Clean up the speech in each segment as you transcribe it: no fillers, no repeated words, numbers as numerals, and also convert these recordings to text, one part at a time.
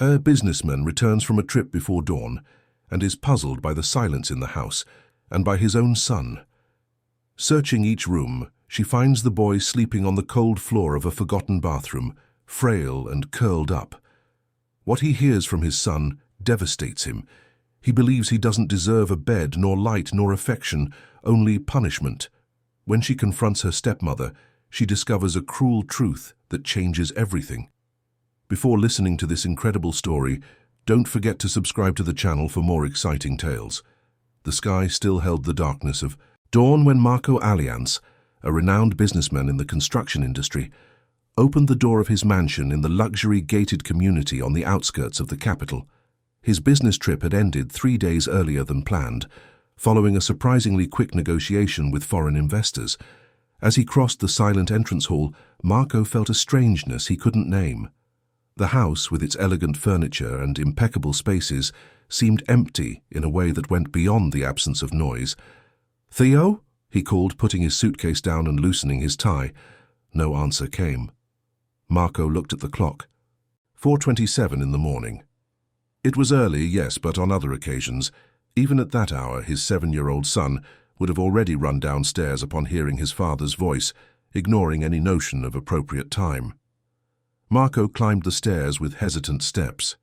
A businessman returns from a trip before dawn and is puzzled by the silence in the house and by his own son. Searching each room, she finds the boy sleeping on the cold floor of a forgotten bathroom, frail and curled up. What he hears from his son devastates him. He believes he doesn't deserve a bed, nor light, nor affection, only punishment. When she confronts her stepmother, she discovers a cruel truth that changes everything. Before listening to this incredible story, don't forget to subscribe to the channel for more exciting tales. The sky still held the darkness of dawn when Marco Allianz, a renowned businessman in the construction industry, opened the door of his mansion in the luxury gated community on the outskirts of the capital. His business trip had ended 3 days earlier than planned, following a surprisingly quick negotiation with foreign investors. As he crossed the silent entrance hall, Marco felt a strangeness he couldn't name. The house, with its elegant furniture and impeccable spaces, seemed empty in a way that went beyond the absence of noise. "Theo?" he called, putting his suitcase down and loosening his tie. No answer came. Marco looked at the clock. 4:27 in the morning. It was early, yes, but on other occasions, even at that hour, his 7-year-old son would have already run downstairs upon hearing his father's voice, ignoring any notion of appropriate time. Marco climbed the stairs with hesitant steps.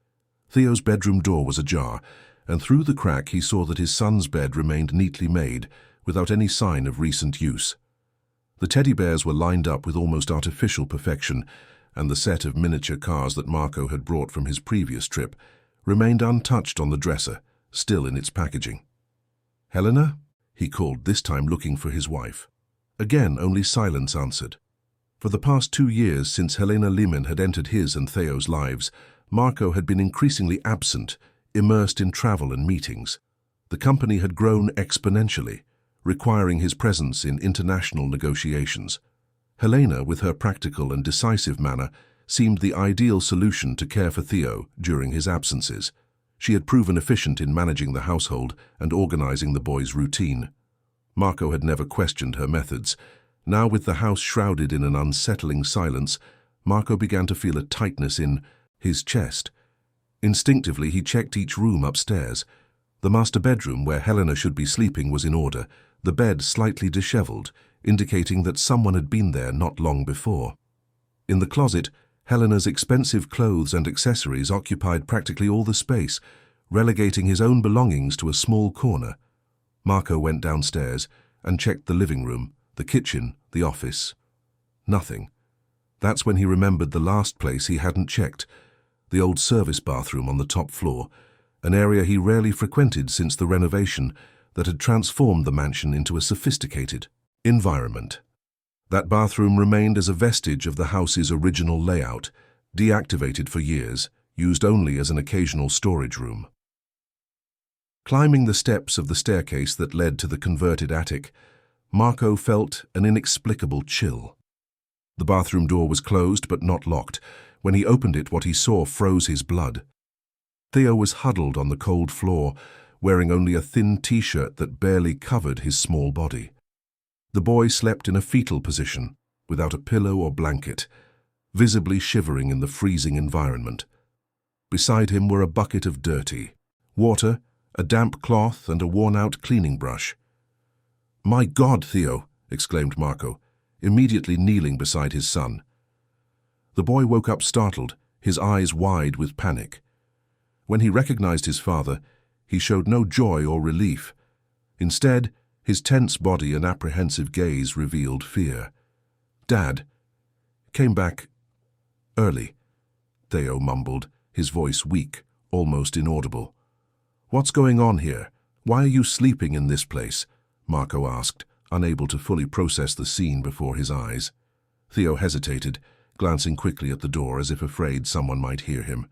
Theo's bedroom door was ajar, and through the crack he saw that his son's bed remained neatly made, without any sign of recent use. The teddy bears were lined up with almost artificial perfection, and the set of miniature cars that Marco had brought from his previous trip remained untouched on the dresser, still in its packaging. "Helena?" he called, this time looking for his wife. Again, only silence answered. For the past 2 years since Helena Lehmann had entered his and Theo's lives, Marco had been increasingly absent, immersed in travel and meetings. The company had grown exponentially, requiring his presence in international negotiations. Helena, with her practical and decisive manner, seemed the ideal solution to care for Theo during his absences. She had proven efficient in managing the household and organizing the boy's routine. Marco had never questioned her methods. Now, with the house shrouded in an unsettling silence, Marco began to feel a tightness in his chest. Instinctively, he checked each room upstairs. The master bedroom, where Helena should be sleeping, was in order, the bed slightly disheveled, indicating that someone had been there not long before. In the closet, Helena's expensive clothes and accessories occupied practically all the space, relegating his own belongings to a small corner. Marco went downstairs and checked the living room, the kitchen, the office. Nothing. That's when he remembered the last place he hadn't checked, the old service bathroom on the top floor, an area he rarely frequented since the renovation that had transformed the mansion into a sophisticated environment. That bathroom remained as a vestige of the house's original layout, deactivated for years, used only as an occasional storage room. Climbing the steps of the staircase that led to the converted attic, Marco felt an inexplicable chill. The bathroom door was closed but not locked. When he opened it, what he saw froze his blood. Theo was huddled on the cold floor, wearing only a thin t-shirt that barely covered his small body. The boy slept in a fetal position, without a pillow or blanket, visibly shivering in the freezing environment. Beside him were a bucket of dirty water, a damp cloth, and a worn-out cleaning brush. "My God, Theo!" exclaimed Marco, immediately kneeling beside his son. The boy woke up startled, his eyes wide with panic. When he recognized his father, he showed no joy or relief. Instead, his tense body and apprehensive gaze revealed fear. "Dad came back early," Theo mumbled, his voice weak, almost inaudible. "What's going on here? Why are you sleeping in this place?" Marco asked, unable to fully process the scene before his eyes. Theo hesitated, glancing quickly at the door as if afraid someone might hear him.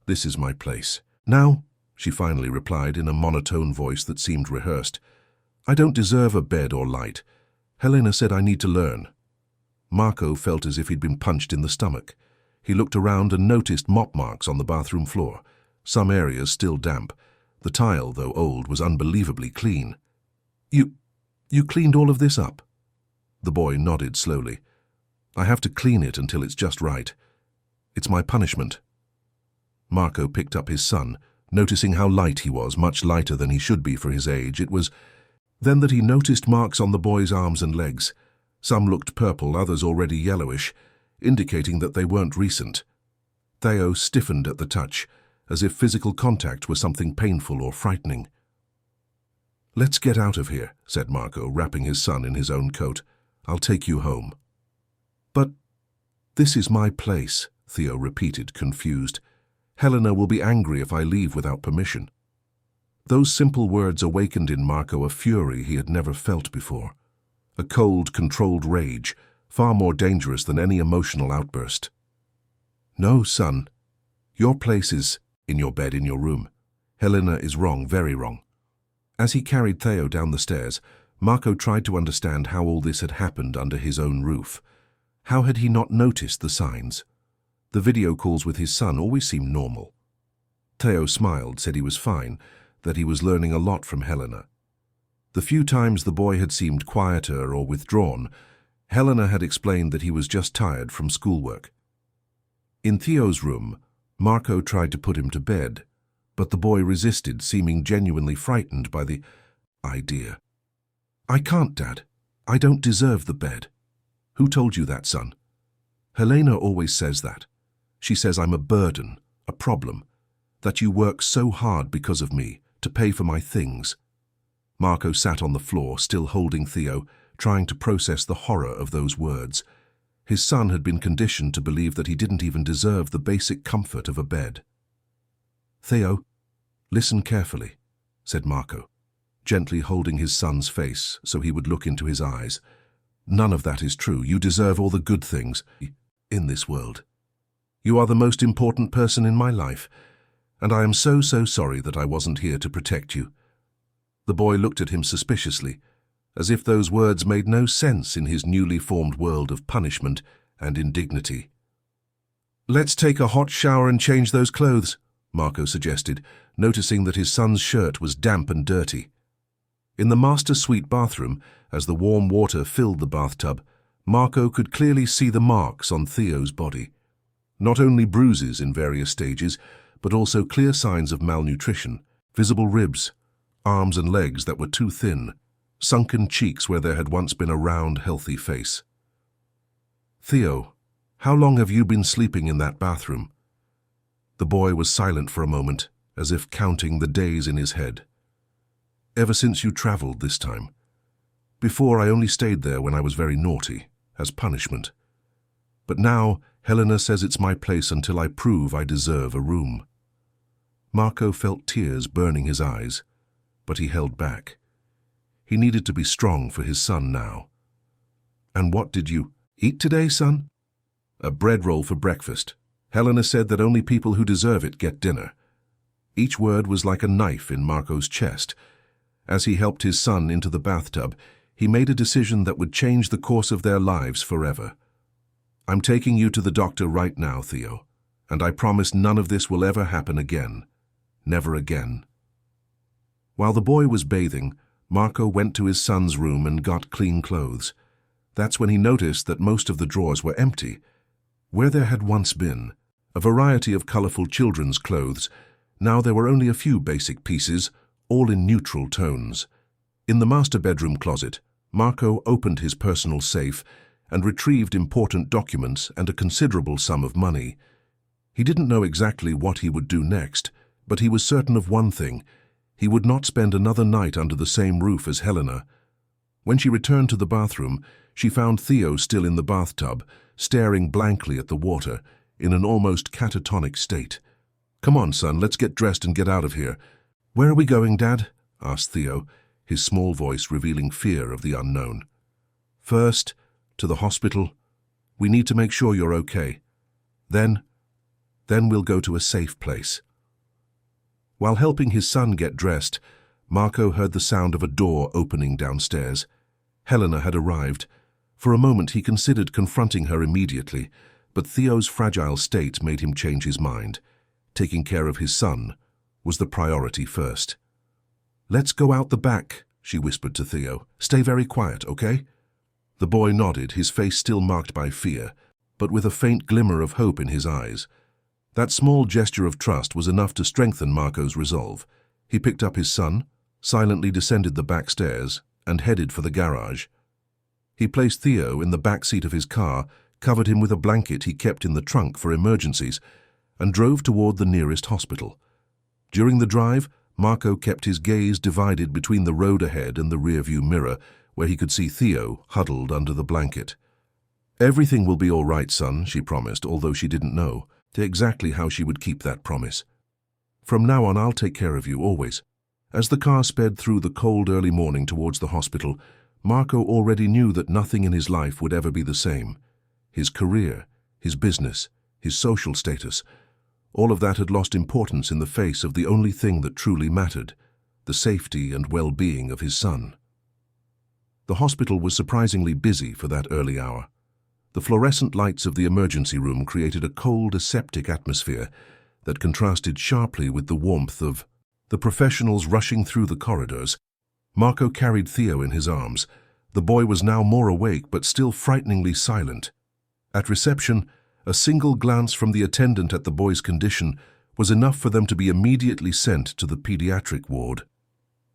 "This is my place." "Now," she finally replied in a monotone voice that seemed rehearsed. "I don't deserve a bed or light. Helena said I need to learn." Marco felt as if he'd been punched in the stomach. He looked around and noticed mop marks on the bathroom floor, some areas still damp. The tile, though old, was unbelievably clean. You cleaned all of this up?" The boy nodded slowly. "I have to clean it until it's just right. It's my punishment." Marco picked up his son, noticing how light he was, much lighter than he should be for his age. It was then that he noticed marks on the boy's arms and legs. Some looked purple, others already yellowish, indicating that they weren't recent. Theo stiffened at the touch, as if physical contact were something painful or frightening. "Let's get out of here," said Marco, wrapping his son in his own coat. "I'll take you home." "But this is my place," Theo repeated, confused. "Helena will be angry if I leave without permission." Those simple words awakened in Marco a fury he had never felt before. A cold, controlled rage, far more dangerous than any emotional outburst. "No, son. Your place is in your bed in your room. Helena is wrong, very wrong." As he carried Theo down the stairs, Marco tried to understand how all this had happened under his own roof. How had he not noticed the signs? The video calls with his son always seemed normal. Theo smiled, said he was fine, that he was learning a lot from Helena. The few times the boy had seemed quieter or withdrawn, Helena had explained that he was just tired from schoolwork. In Theo's room, Marco tried to put him to bed, but the boy resisted, seeming genuinely frightened by the idea. "I can't, Dad. I don't deserve the bed." "Who told you that, son?" "Helena always says that. She says I'm a burden, a problem, that you work so hard because of me, to pay for my things." Marco sat on the floor, still holding Theo, trying to process the horror of those words. His son had been conditioned to believe that he didn't even deserve the basic comfort of a bed. "Theo, listen carefully," said Marco, gently holding his son's face so he would look into his eyes. "None of that is true. You deserve all the good things in this world. You are the most important person in my life, and I am so sorry that I wasn't here to protect you." The boy looked at him suspiciously, as if those words made no sense in his newly formed world of punishment and indignity. "Let's take a hot shower and change those clothes," Marco suggested, noticing that his son's shirt was damp and dirty. In the master suite bathroom, as the warm water filled the bathtub, Marco could clearly see the marks on Theo's body. Not only bruises in various stages, but also clear signs of malnutrition, visible ribs, arms and legs that were too thin, sunken cheeks where there had once been a round, healthy face. "Theo, how long have you been sleeping in that bathroom?" The boy was silent for a moment, as if counting the days in his head. "Ever since you traveled this time. Before, I only stayed there when I was very naughty, as punishment. But now, Helena says it's my place until I prove I deserve a room." Marco felt tears burning his eyes, but he held back. He needed to be strong for his son now. "And what did you eat today, son?" "A bread roll for breakfast. Helena said that only people who deserve it get dinner." Each word was like a knife in Marco's chest. As he helped his son into the bathtub, he made a decision that would change the course of their lives forever. "I'm taking you to the doctor right now, Theo, and I promise none of this will ever happen again. Never again." While the boy was bathing, Marco went to his son's room and got clean clothes. That's when he noticed that most of the drawers were empty. Where there had once been a variety of colorful children's clothes, now there were only a few basic pieces, all in neutral tones. In the master bedroom closet, Marco opened his personal safe and retrieved important documents and a considerable sum of money. He didn't know exactly what he would do next, but he was certain of one thing: he would not spend another night under the same roof as Helena. When she returned to the bathroom, she found Theo still in the bathtub, staring blankly at the water, in an almost catatonic state. "Come on, son, let's get dressed and get out of here." "Where are we going, Dad?" asked Theo, his small voice revealing fear of the unknown. "First, to the hospital. We need to make sure you're okay. Then we'll go to a safe place." While helping his son get dressed, Marco heard the sound of a door opening downstairs. Helena had arrived. For a moment he considered confronting her immediately, but Theo's fragile state made him change his mind. Taking care of his son was the priority first. "Let's go out the back," she whispered to Theo. "Stay very quiet, okay?" The boy nodded, his face still marked by fear, but with a faint glimmer of hope in his eyes. That small gesture of trust was enough to strengthen Marco's resolve. He picked up his son, silently descended the back stairs, and headed for the garage. He placed Theo in the back seat of his car, covered him with a blanket he kept in the trunk for emergencies, and drove toward the nearest hospital. During the drive, Marco kept his gaze divided between the road ahead and the rearview mirror, where he could see Theo huddled under the blanket. "Everything will be all right, son," she promised, although she didn't know exactly how she would keep that promise. "From now on, I'll take care of you, always." As the car sped through the cold early morning towards the hospital, Marco already knew that nothing in his life would ever be the same. His career, his business, his social status, all of that had lost importance in the face of the only thing that truly mattered, the safety and well-being of his son. The hospital was surprisingly busy for that early hour. The fluorescent lights of the emergency room created a cold, aseptic atmosphere that contrasted sharply with the warmth of the professionals rushing through the corridors. Marco carried Theo in his arms. The boy was now more awake but still frighteningly silent. At reception, a single glance from the attendant at the boy's condition was enough for them to be immediately sent to the pediatric ward.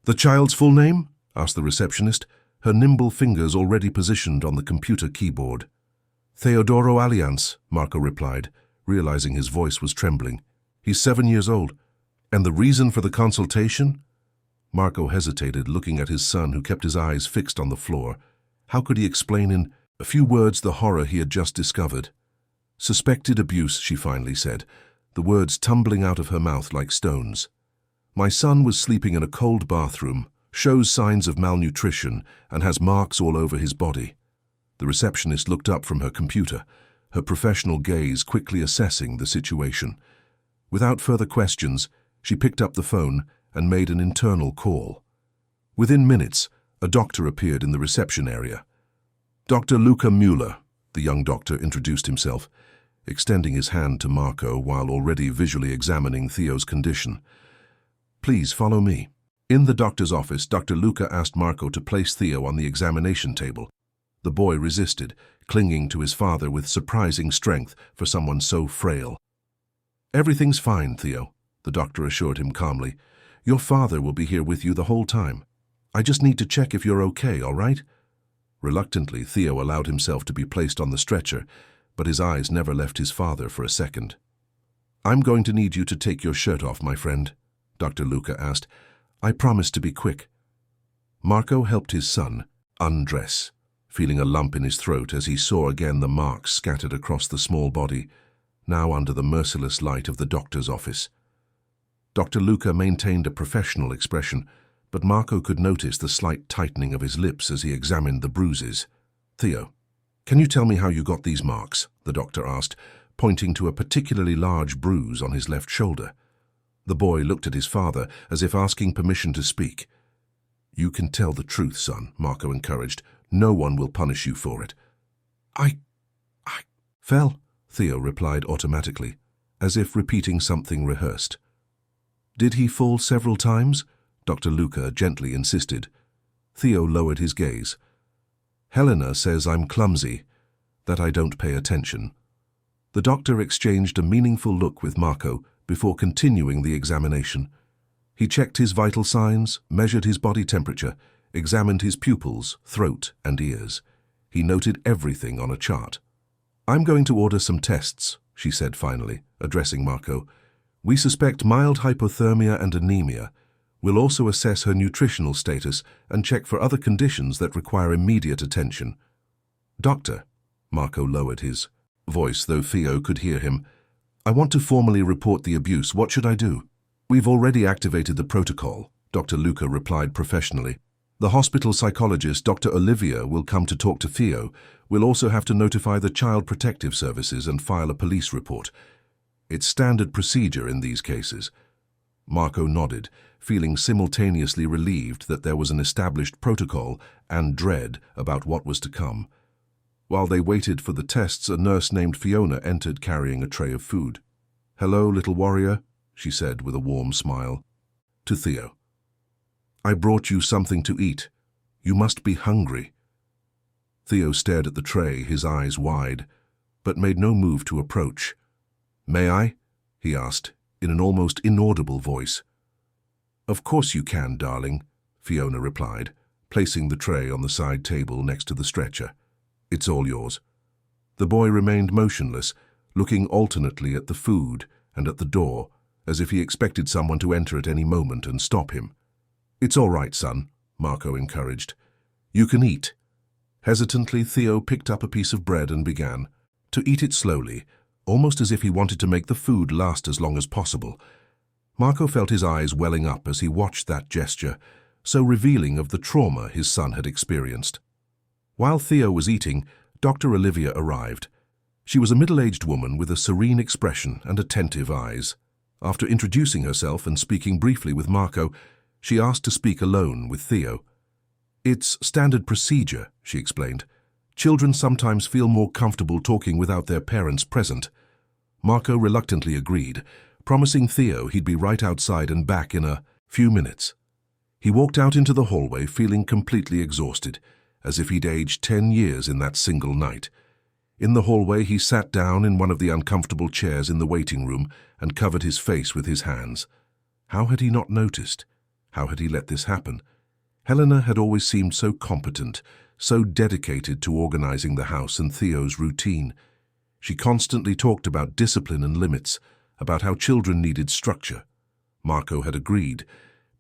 "The child's full name?" asked the receptionist, her nimble fingers already positioned on the computer keyboard. "Teodoro Alliance," Marco replied, realizing his voice was trembling. "He's 7 years old. And the reason for the consultation?" Marco hesitated, looking at his son, who kept his eyes fixed on the floor. How could he explain in a few words the horror he had just discovered? "Suspected abuse," she finally said, the words tumbling out of her mouth like stones. "My son was sleeping in a cold bathroom, shows signs of malnutrition, and has marks all over his body." The receptionist looked up from her computer, her professional gaze quickly assessing the situation. Without further questions, she picked up the phone and made an internal call. Within minutes, a doctor appeared in the reception area. "Dr. Luca Mueller," the young doctor introduced himself, extending his hand to Marco while already visually examining Theo's condition. "Please follow me." In the doctor's office, Dr. Luca asked Marco to place Theo on the examination table. The boy resisted, clinging to his father with surprising strength for someone so frail. "Everything's fine, Theo," the doctor assured him calmly. "Your father will be here with you the whole time. I just need to check if you're okay, all right?" Reluctantly, Theo allowed himself to be placed on the stretcher, but his eyes never left his father for a second. "I'm going to need you to take your shirt off, my friend," Dr. Luca asked. "I promise to be quick." Marco helped his son undress, feeling a lump in his throat as he saw again the marks scattered across the small body, now under the merciless light of the doctor's office. Dr. Luca maintained a professional expression, but Marco could notice the slight tightening of his lips as he examined the bruises. "Theo, can you tell me how you got these marks?" the doctor asked, pointing to a particularly large bruise on his left shoulder. The boy looked at his father as if asking permission to speak. "You can tell the truth, son," Marco encouraged. "No one will punish you for it." I fell," Theo replied automatically, as if repeating something rehearsed. "Did he fall several times?" Dr. Luca gently insisted. Theo lowered his gaze. "Helena says I'm clumsy, that I don't pay attention." The doctor exchanged a meaningful look with Marco before continuing the examination. He checked his vital signs, measured his body temperature, examined his pupils, throat, and ears. He noted everything on a chart. "I'm going to order some tests," she said finally, addressing Marco. "We suspect mild hypothermia and anemia. We'll also assess her nutritional status and check for other conditions that require immediate attention." "Doctor," Marco lowered his voice, though Theo could hear him, "I want to formally report the abuse. What should I do?" "We've already activated the protocol," Dr. Luca replied professionally. "The hospital psychologist, Dr. Olivia, will come to talk to Theo. We'll also have to notify the Child Protective Services and file a police report. It's standard procedure in these cases." Marco nodded, feeling simultaneously relieved that there was an established protocol and dread about what was to come. While they waited for the tests, a nurse named Fiona entered carrying a tray of food. "Hello, little warrior," she said with a warm smile. To Theo, "I brought you something to eat. You must be hungry." Theo stared at the tray, his eyes wide, but made no move to approach. "May I?" he asked, in an almost inaudible voice. "Of course you can, darling," Fiona replied, placing the tray on the side table next to the stretcher. "It's all yours." The boy remained motionless, looking alternately at the food and at the door, as if he expected someone to enter at any moment and stop him. "It's all right, son," Marco encouraged. "You can eat." Hesitantly, Theo picked up a piece of bread and began to eat it slowly, almost as if he wanted to make the food last as long as possible. Marco felt his eyes welling up as he watched that gesture, so revealing of the trauma his son had experienced. While Theo was eating, Dr. Olivia arrived. She was a middle-aged woman with a serene expression and attentive eyes. After introducing herself and speaking briefly with Marco, she asked to speak alone with Theo. "It's standard procedure," she explained. "Children sometimes feel more comfortable talking without their parents present." Marco reluctantly agreed, promising Theo he'd be right outside and back in a few minutes. He walked out into the hallway feeling completely exhausted, as if he'd aged 10 years in that single night. In the hallway, he sat down in one of the uncomfortable chairs in the waiting room and covered his face with his hands. How had he not noticed? How had he let this happen? Helena had always seemed so competent, so dedicated to organizing the house and Theo's routine. She constantly talked about discipline and limits, about how children needed structure. Marco had agreed,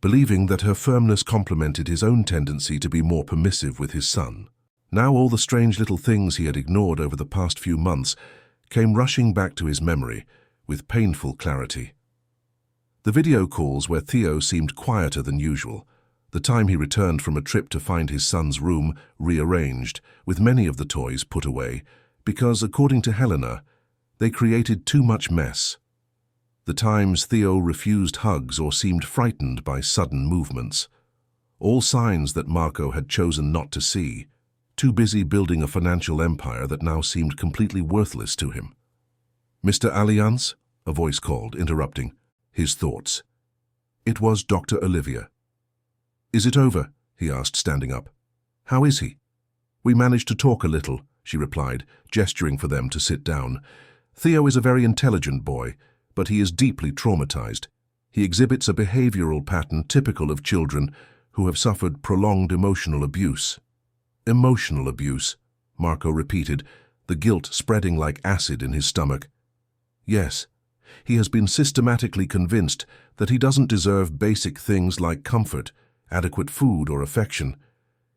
believing that her firmness complemented his own tendency to be more permissive with his son. Now all the strange little things he had ignored over the past few months came rushing back to his memory with painful clarity. The video calls where Theo seemed quieter than usual, the time he returned from a trip to find his son's room rearranged, with many of the toys put away, because, according to Helena, they created too much mess. The times Theo refused hugs or seemed frightened by sudden movements. All signs that Marco had chosen not to see, too busy building a financial empire that now seemed completely worthless to him. "Mr. Allianz?" a voice called, interrupting his thoughts. It was Dr. Olivia. "Is it over?" he asked, standing up. "How is he?" "We managed to talk a little," she replied, gesturing for them to sit down. "Theo is a very intelligent boy, but he is deeply traumatized. He exhibits a behavioral pattern typical of children who have suffered prolonged emotional abuse." "Emotional abuse," Marco repeated, the guilt spreading like acid in his stomach. "Yes, he has been systematically convinced that he doesn't deserve basic things like comfort, adequate food, or affection.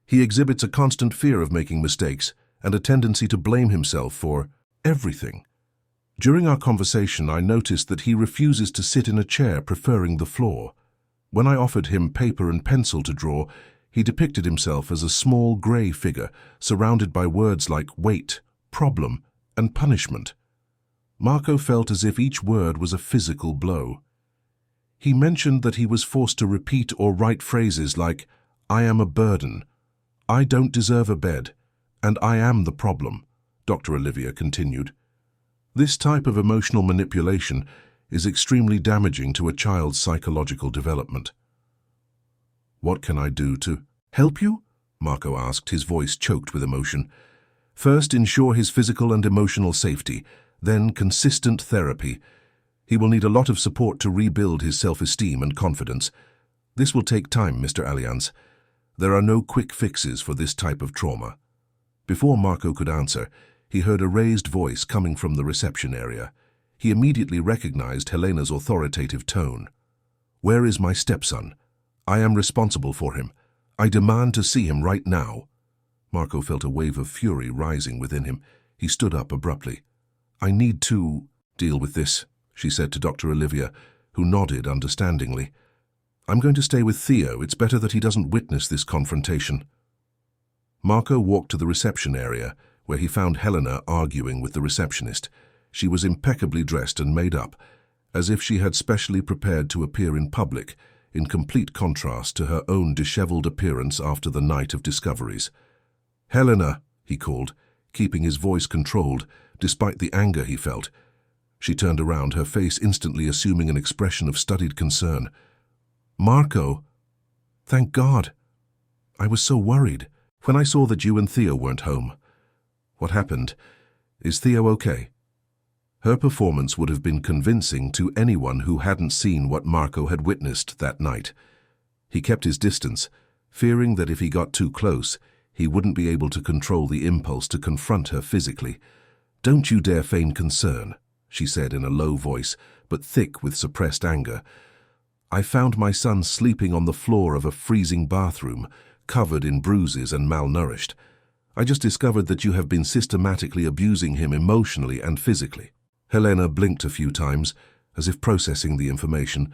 He exhibits a constant fear of making mistakes and a tendency to blame himself for everything. During our conversation, I noticed that he refuses to sit in a chair, preferring the floor. When I offered him paper and pencil to draw, he depicted himself as a small grey figure surrounded by words like wait, problem, and punishment. Marco felt as if each word was a physical blow. He mentioned that he was forced to repeat or write phrases like, "I am a burden," "I don't deserve a bed," and "I am the problem," Dr. Olivia continued. This type of emotional manipulation is extremely damaging to a child's psychological development. "What can I do to help you?" Marco asked, his voice choked with emotion. "First, ensure his physical and emotional safety, then consistent therapy. He will need a lot of support to rebuild his self-esteem and confidence. This will take time, Mr. Allianz. There are no quick fixes for this type of trauma." Before Marco could answer, he heard a raised voice coming from the reception area. He immediately recognized Helena's authoritative tone. "Where is my stepson? I am responsible for him. I demand to see him right now." Marco felt a wave of fury rising within him. He stood up abruptly. "I need to deal with this," she said to Dr. Olivia, who nodded understandingly. "I'm going to stay with Theo. It's better that he doesn't witness this confrontation." Marco walked to the reception area, where he found Helena arguing with the receptionist. She was impeccably dressed and made up, as if she had specially prepared to appear in public, in complete contrast to her own disheveled appearance after the night of discoveries. "Helena," he called, keeping his voice controlled, despite the anger he felt. She turned around, her face instantly assuming an expression of studied concern. "Marco, thank God. I was so worried when I saw that you and Theo weren't home. What happened? Is Theo okay?" Her performance would have been convincing to anyone who hadn't seen what Marco had witnessed that night. He kept his distance, fearing that if he got too close, he wouldn't be able to control the impulse to confront her physically. "Don't you dare feign concern," she said in a low voice, but thick with suppressed anger. "I found my son sleeping on the floor of a freezing bathroom, covered in bruises and malnourished. I just discovered that you have been systematically abusing him emotionally and physically." Helena blinked a few times, as if processing the information,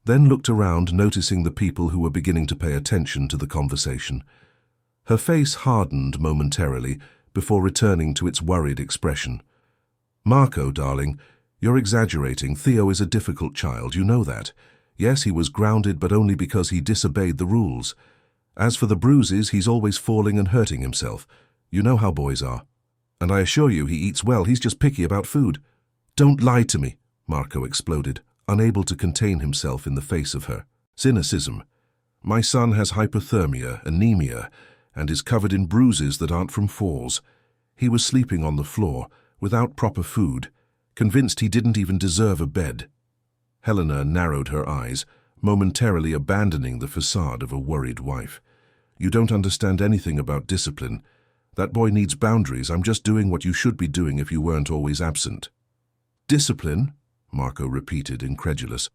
then looked around, noticing the people who were beginning to pay attention to the conversation. Her face hardened momentarily before returning to its worried expression. "Marco, darling, you're exaggerating. Theo is a difficult child, you know that. Yes, he was grounded, but only because he disobeyed the rules. As for the bruises, he's always falling and hurting himself. You know how boys are. And I assure you he eats well, he's just picky about food." "Don't lie to me," Marco exploded, unable to contain himself in the face of her cynicism. "My son has hypothermia, anemia, and is covered in bruises that aren't from falls. He was sleeping on the floor, without proper food, convinced he didn't even deserve a bed." Helena narrowed her eyes, momentarily abandoning the facade of a worried wife. "You don't understand anything about discipline. That boy needs boundaries. I'm just doing what you should be doing if you weren't always absent." "Discipline?" Marco repeated, incredulous.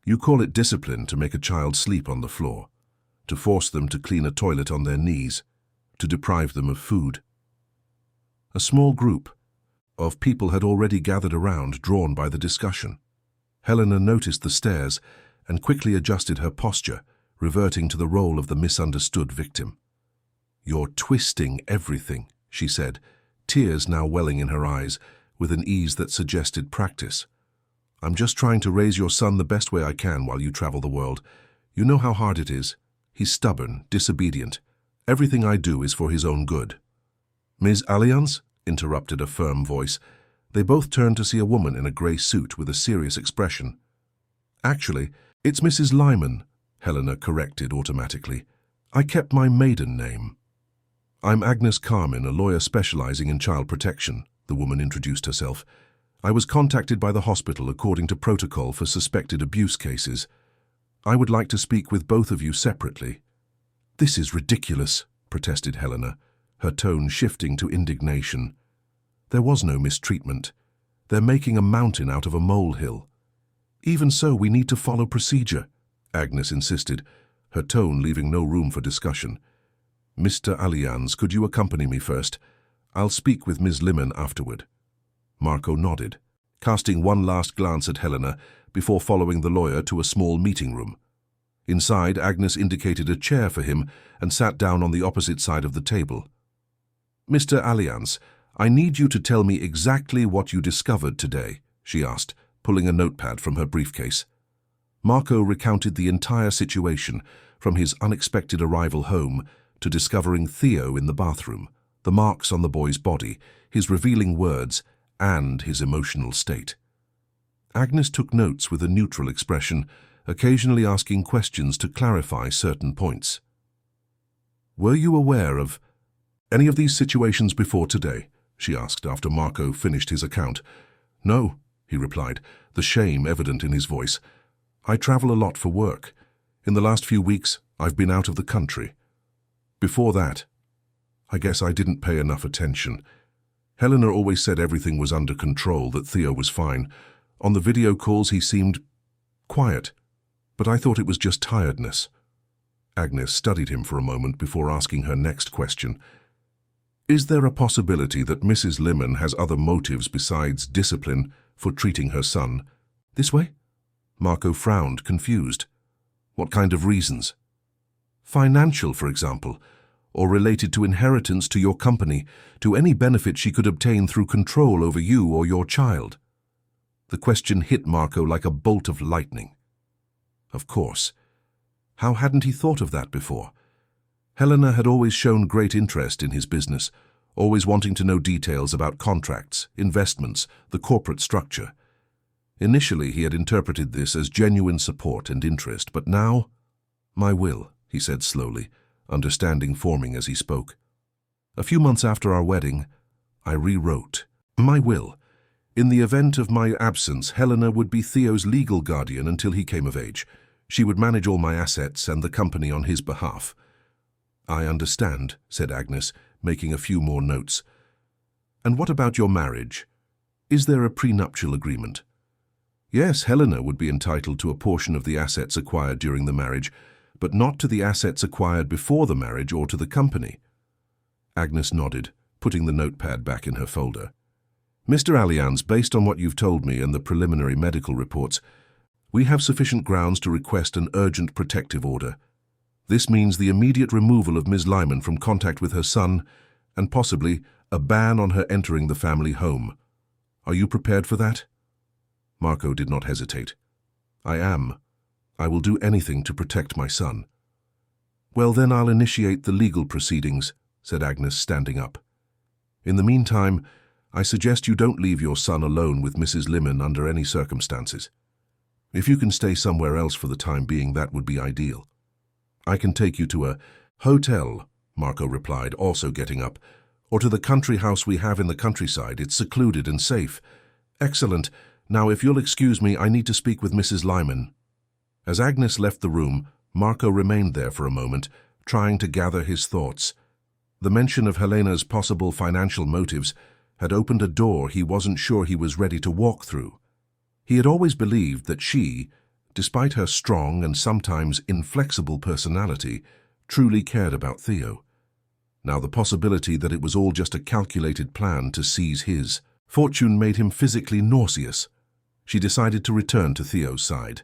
"You call it discipline to make a child sleep on the floor, to force them to clean a toilet on their knees, to deprive them of food." A small group of people had already gathered around, drawn by the discussion. Helena noticed the stares and quickly adjusted her posture, reverting to the role of the misunderstood victim. "You're twisting everything," she said, tears now welling in her eyes, with an ease that suggested practice. "I'm just trying to raise your son the best way I can while you travel the world. You know how hard it is. He's stubborn, disobedient. Everything I do is for his own good." "Ms. Allianz?" interrupted a firm voice. They both turned to see a woman in a grey suit with a serious expression. "Actually, it's Mrs. Lyman," Helena corrected automatically. "I kept my maiden name." "I'm Agnes Carmen, a lawyer specializing in child protection," the woman introduced herself. "I was contacted by the hospital according to protocol for suspected abuse cases. I would like to speak with both of you separately." "This is ridiculous," protested Helena, her tone shifting to indignation. "There was no mistreatment. They're making a mountain out of a molehill." "Even so, we need to follow procedure," Agnes insisted, her tone leaving no room for discussion. "Mr. Allianz, could you accompany me first? I'll speak with Ms. Lyman afterward." Marco nodded, casting one last glance at Helena before following the lawyer to a small meeting room. Inside, Agnes indicated a chair for him and sat down on the opposite side of the table. "Mr. Allianz, I need you to tell me exactly what you discovered today," she asked, pulling a notepad from her briefcase. Marco recounted the entire situation, from his unexpected arrival home to discovering Theo in the bathroom, the marks on the boy's body, his revealing words, and his emotional state. Agnes took notes with a neutral expression, occasionally asking questions to clarify certain points. "Were you aware of any of these situations before today?" she asked after Marco finished his account. "No," he replied, the shame evident in his voice. "I travel a lot for work. In the last few weeks, I've been out of the country. Before that, I guess I didn't pay enough attention. Helena always said everything was under control, that Theo was fine. On the video calls, he seemed quiet, but I thought it was just tiredness." Agnes studied him for a moment before asking her next question. "Is there a possibility that Mrs. Lyman has other motives besides discipline for treating her son this way?" Marco frowned, confused. "What kind of reasons?" "Financial, for example, or related to inheritance to your company, to any benefit she could obtain through control over you or your child." The question hit Marco like a bolt of lightning. Of course. How hadn't he thought of that before? Helena had always shown great interest in his business, always wanting to know details about contracts, investments, the corporate structure. Initially, he had interpreted this as genuine support and interest, but now, "My will," he said slowly, understanding forming as he spoke. "A few months after our wedding, I rewrote my will. In the event of my absence, Helena would be Theo's legal guardian until he came of age. She would manage all my assets and the company on his behalf. I understand, said Agnes, making a few more notes. And what about your marriage? Is there a prenuptial agreement? Yes, Helena would be entitled to a portion of the assets acquired during the marriage, but not to the assets acquired before the marriage or to the company. Agnes nodded, putting the notepad back in her folder. Mr. Allianz, based on what you've told me and the preliminary medical reports, we have sufficient grounds to request an urgent protective order. This means the immediate removal of Ms. Lyman from contact with her son and possibly a ban on her entering the family home. Are you prepared for that? Marco did not hesitate. I am. I will do anything to protect my son. Well, then I'll initiate the legal proceedings, said Agnes, standing up. In the meantime, I suggest you don't leave your son alone with Mrs. Lyman under any circumstances. If you can stay somewhere else for the time being, that would be ideal. I can take you to a hotel, Marco replied, also getting up, or to the country house we have in the countryside. It's secluded and safe. Excellent. Now, if you'll excuse me, I need to speak with Mrs. Lyman. As Agnes left the room, Marco remained there for a moment, trying to gather his thoughts. The mention of Helena's possible financial motives had opened a door he wasn't sure he was ready to walk through. He had always believed that she, despite her strong and sometimes inflexible personality, truly cared about Theo. Now the possibility that it was all just a calculated plan to seize his fortune made him physically nauseous. She decided to return to Theo's side.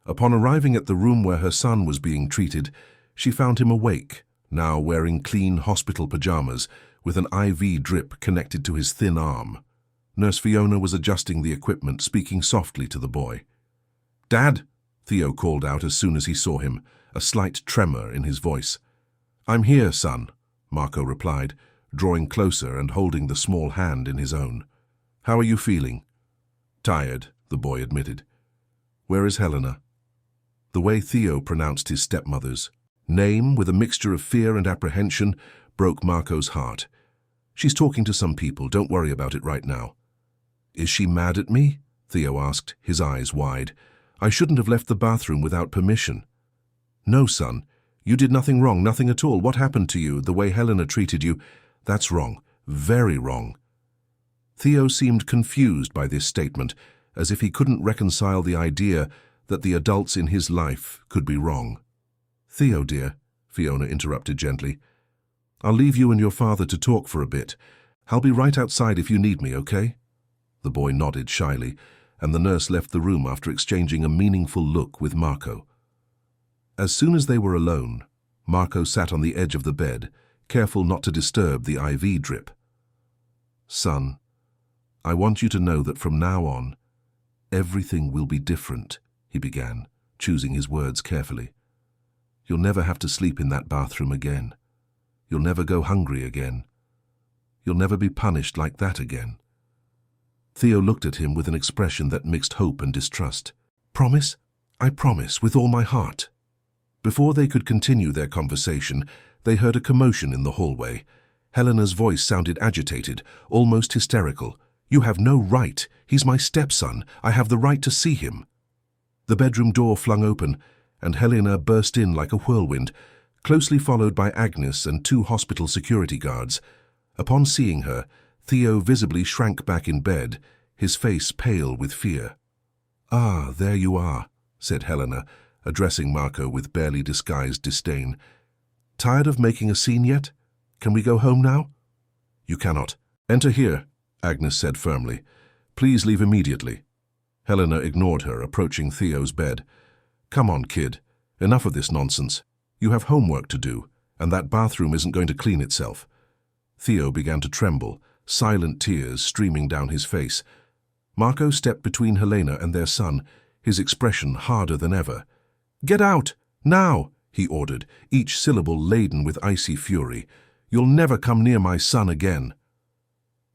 Upon arriving at the room where her son was being treated, she found him awake, now wearing clean hospital pajamas, with an IV drip connected to his thin arm. Nurse Fiona was adjusting the equipment, speaking softly to the boy. "Dad," Theo called out as soon as he saw him, a slight tremor in his voice. "I'm here, son," Marco replied, drawing closer and holding the small hand in his own. "How are you feeling?" "Tired," the boy admitted. "Where is Helena?" The way Theo pronounced his stepmother's name with a mixture of fear and apprehension broke Marco's heart. "She's talking to some people. Don't worry about it right now." "Is she mad at me?" Theo asked, his eyes wide. "I shouldn't have left the bathroom without permission." "No, son. You did nothing wrong, nothing at all. What happened to you, the way Helena treated you, that's wrong. Very wrong." Theo seemed confused by this statement, as if he couldn't reconcile the idea that the adults in his life could be wrong. "Theo, dear," Fiona interrupted gently, "I'll leave you and your father to talk for a bit. I'll be right outside if you need me, okay?" The boy nodded shyly, and the nurse left the room after exchanging a meaningful look with Marco. As soon as they were alone, Marco sat on the edge of the bed, careful not to disturb the IV drip. "Son, I want you to know that from now on, everything will be different," he began, choosing his words carefully. "You'll never have to sleep in that bathroom again. You'll never go hungry again. You'll never be punished like that again." Theo looked at him with an expression that mixed hope and distrust. "Promise? I promise, with all my heart." Before they could continue their conversation, they heard a commotion in the hallway. Helena's voice sounded agitated, almost hysterical. "You have no right. He's my stepson. I have the right to see him." The bedroom door flung open, and Helena burst in like a whirlwind, closely followed by Agnes and 2 hospital security guards. Upon seeing her, Theo visibly shrank back in bed, his face pale with fear. "Ah, there you are," said Helena, addressing Marco with barely disguised disdain. "Tired of making a scene yet? Can we go home now?" "You cannot. Enter here," Agnes said firmly. "Please leave immediately." Helena ignored her, approaching Theo's bed. "Come on, kid. Enough of this nonsense. You have homework to do, and that bathroom isn't going to clean itself." Theo began to tremble, silent tears streaming down his face. Marco stepped between Helena and their son, his expression harder than ever. "Get out! Now!" he ordered, each syllable laden with icy fury. "You'll never come near my son again."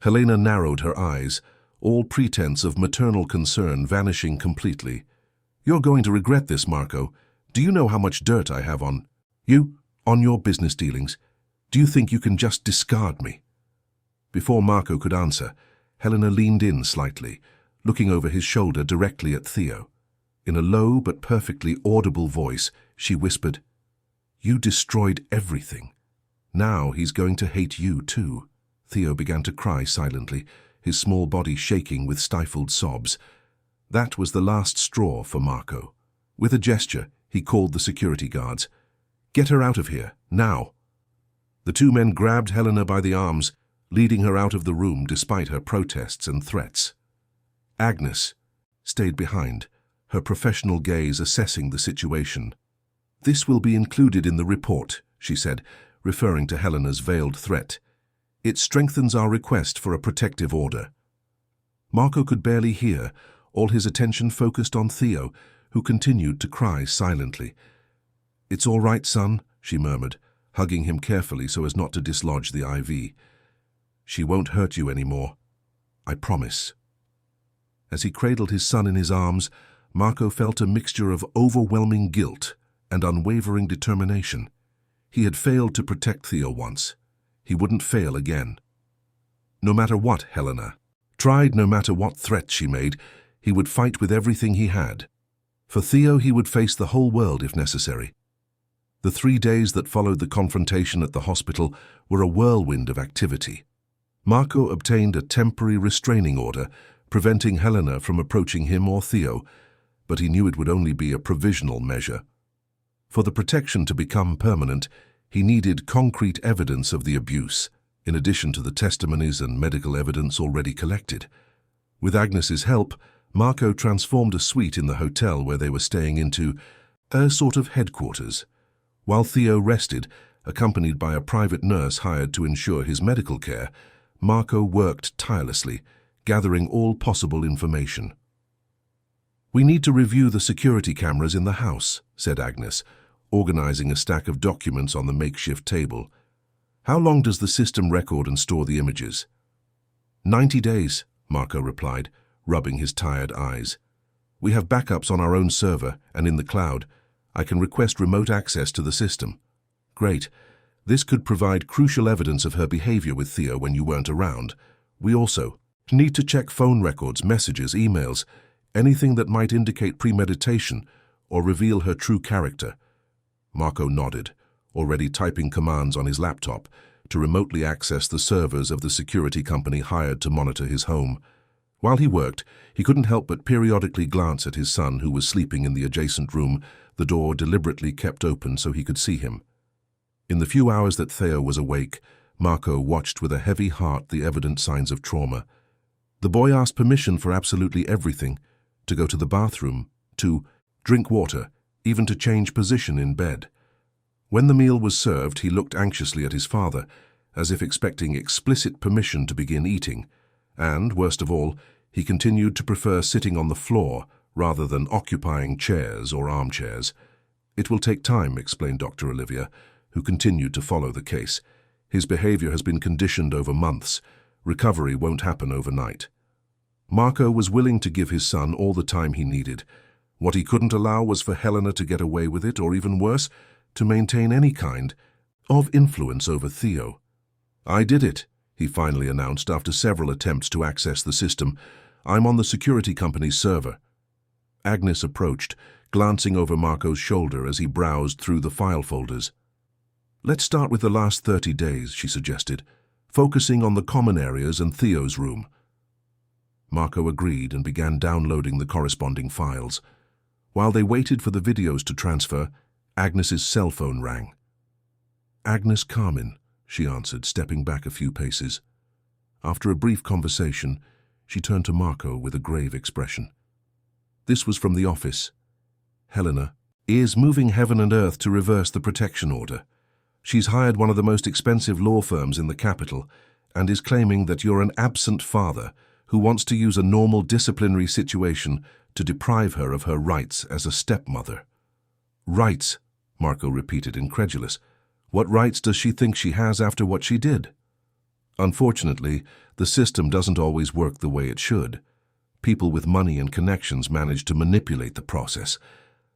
Helena narrowed her eyes, all pretense of maternal concern vanishing completely. "You're going to regret this, Marco. Do you know how much dirt I have on you, on your business dealings? Do you think you can just discard me?" Before Marco could answer, Helena leaned in slightly, looking over his shoulder directly at Theo. In a low but perfectly audible voice, she whispered, "You destroyed everything. Now he's going to hate you too." Theo began to cry silently, his small body shaking with stifled sobs. That was the last straw for Marco. With a gesture, he called the security guards. "Get her out of here, now." The two men grabbed Helena by the arms, leading her out of the room despite her protests and threats. Agnes stayed behind, her professional gaze assessing the situation. "This will be included in the report," she said, referring to Helena's veiled threat. "It strengthens our request for a protective order." Marco could barely hear, all his attention focused on Theo, who continued to cry silently. "It's all right, son," she murmured, hugging him carefully so as not to dislodge the IV. "She won't hurt you anymore. I promise." As he cradled his son in his arms, Marco felt a mixture of overwhelming guilt and unwavering determination. He had failed to protect Theo once. He wouldn't fail again. No matter what Helena tried, no matter what threat she made, he would fight with everything he had. For Theo, he would face the whole world if necessary. The 3 days that followed the confrontation at the hospital were a whirlwind of activity. Marco obtained a temporary restraining order, preventing Helena from approaching him or Theo, but he knew it would only be a provisional measure. For the protection to become permanent, he needed concrete evidence of the abuse, in addition to the testimonies and medical evidence already collected. With Agnes's help, Marco transformed a suite in the hotel where they were staying into a sort of headquarters. While Theo rested, accompanied by a private nurse hired to ensure his medical care, Marco worked tirelessly, gathering all possible information. "We need to review the security cameras in the house," said Agnes, organizing a stack of documents on the makeshift table. "How long does the system record and store the images?" 90 days, Marco replied, rubbing his tired eyes. "We have backups on our own server and in the cloud. I can request remote access to the system." "Great. This could provide crucial evidence of her behavior with Theo when you weren't around. We also need to check phone records, messages, emails, anything that might indicate premeditation or reveal her true character." Marco nodded, already typing commands on his laptop to remotely access the servers of the security company hired to monitor his home. While he worked, he couldn't help but periodically glance at his son, who was sleeping in the adjacent room, the door deliberately kept open so he could see him. In the few hours that Theo was awake, Marco watched with a heavy heart the evident signs of trauma. The boy asked permission for absolutely everything, to go to the bathroom, to drink water, even to change position in bed. When the meal was served, he looked anxiously at his father, as if expecting explicit permission to begin eating, and, worst of all, he continued to prefer sitting on the floor rather than occupying chairs or armchairs. "It will take time," explained Dr. Olivia, who continued to follow the case. "His behavior has been conditioned over months. Recovery won't happen overnight." Marco was willing to give his son all the time he needed. What he couldn't allow was for Helena to get away with it, or even worse, to maintain any kind of influence over Theo. "I did it," he finally announced after several attempts to access the system. "I'm on the security company's server." Agnes approached, glancing over Marco's shoulder as he browsed through the file folders. "Let's start with the last 30 days, she suggested, focusing on the common areas and Theo's room. Marco agreed and began downloading the corresponding files. While they waited for the videos to transfer, Agnes's cell phone rang. "Agnes Carmen," she answered, stepping back a few paces. After a brief conversation, she turned to Marco with a grave expression. This was from the office. "Helena is moving heaven and earth to reverse the protection order. She's hired one of the most expensive law firms in the capital and is claiming that you're an absent father who wants to use a normal disciplinary situation to deprive her of her rights as a stepmother." "Rights," Marco repeated, incredulous. "What rights does she think she has after what she did?" "Unfortunately, the system doesn't always work the way it should. People with money and connections manage to manipulate the process.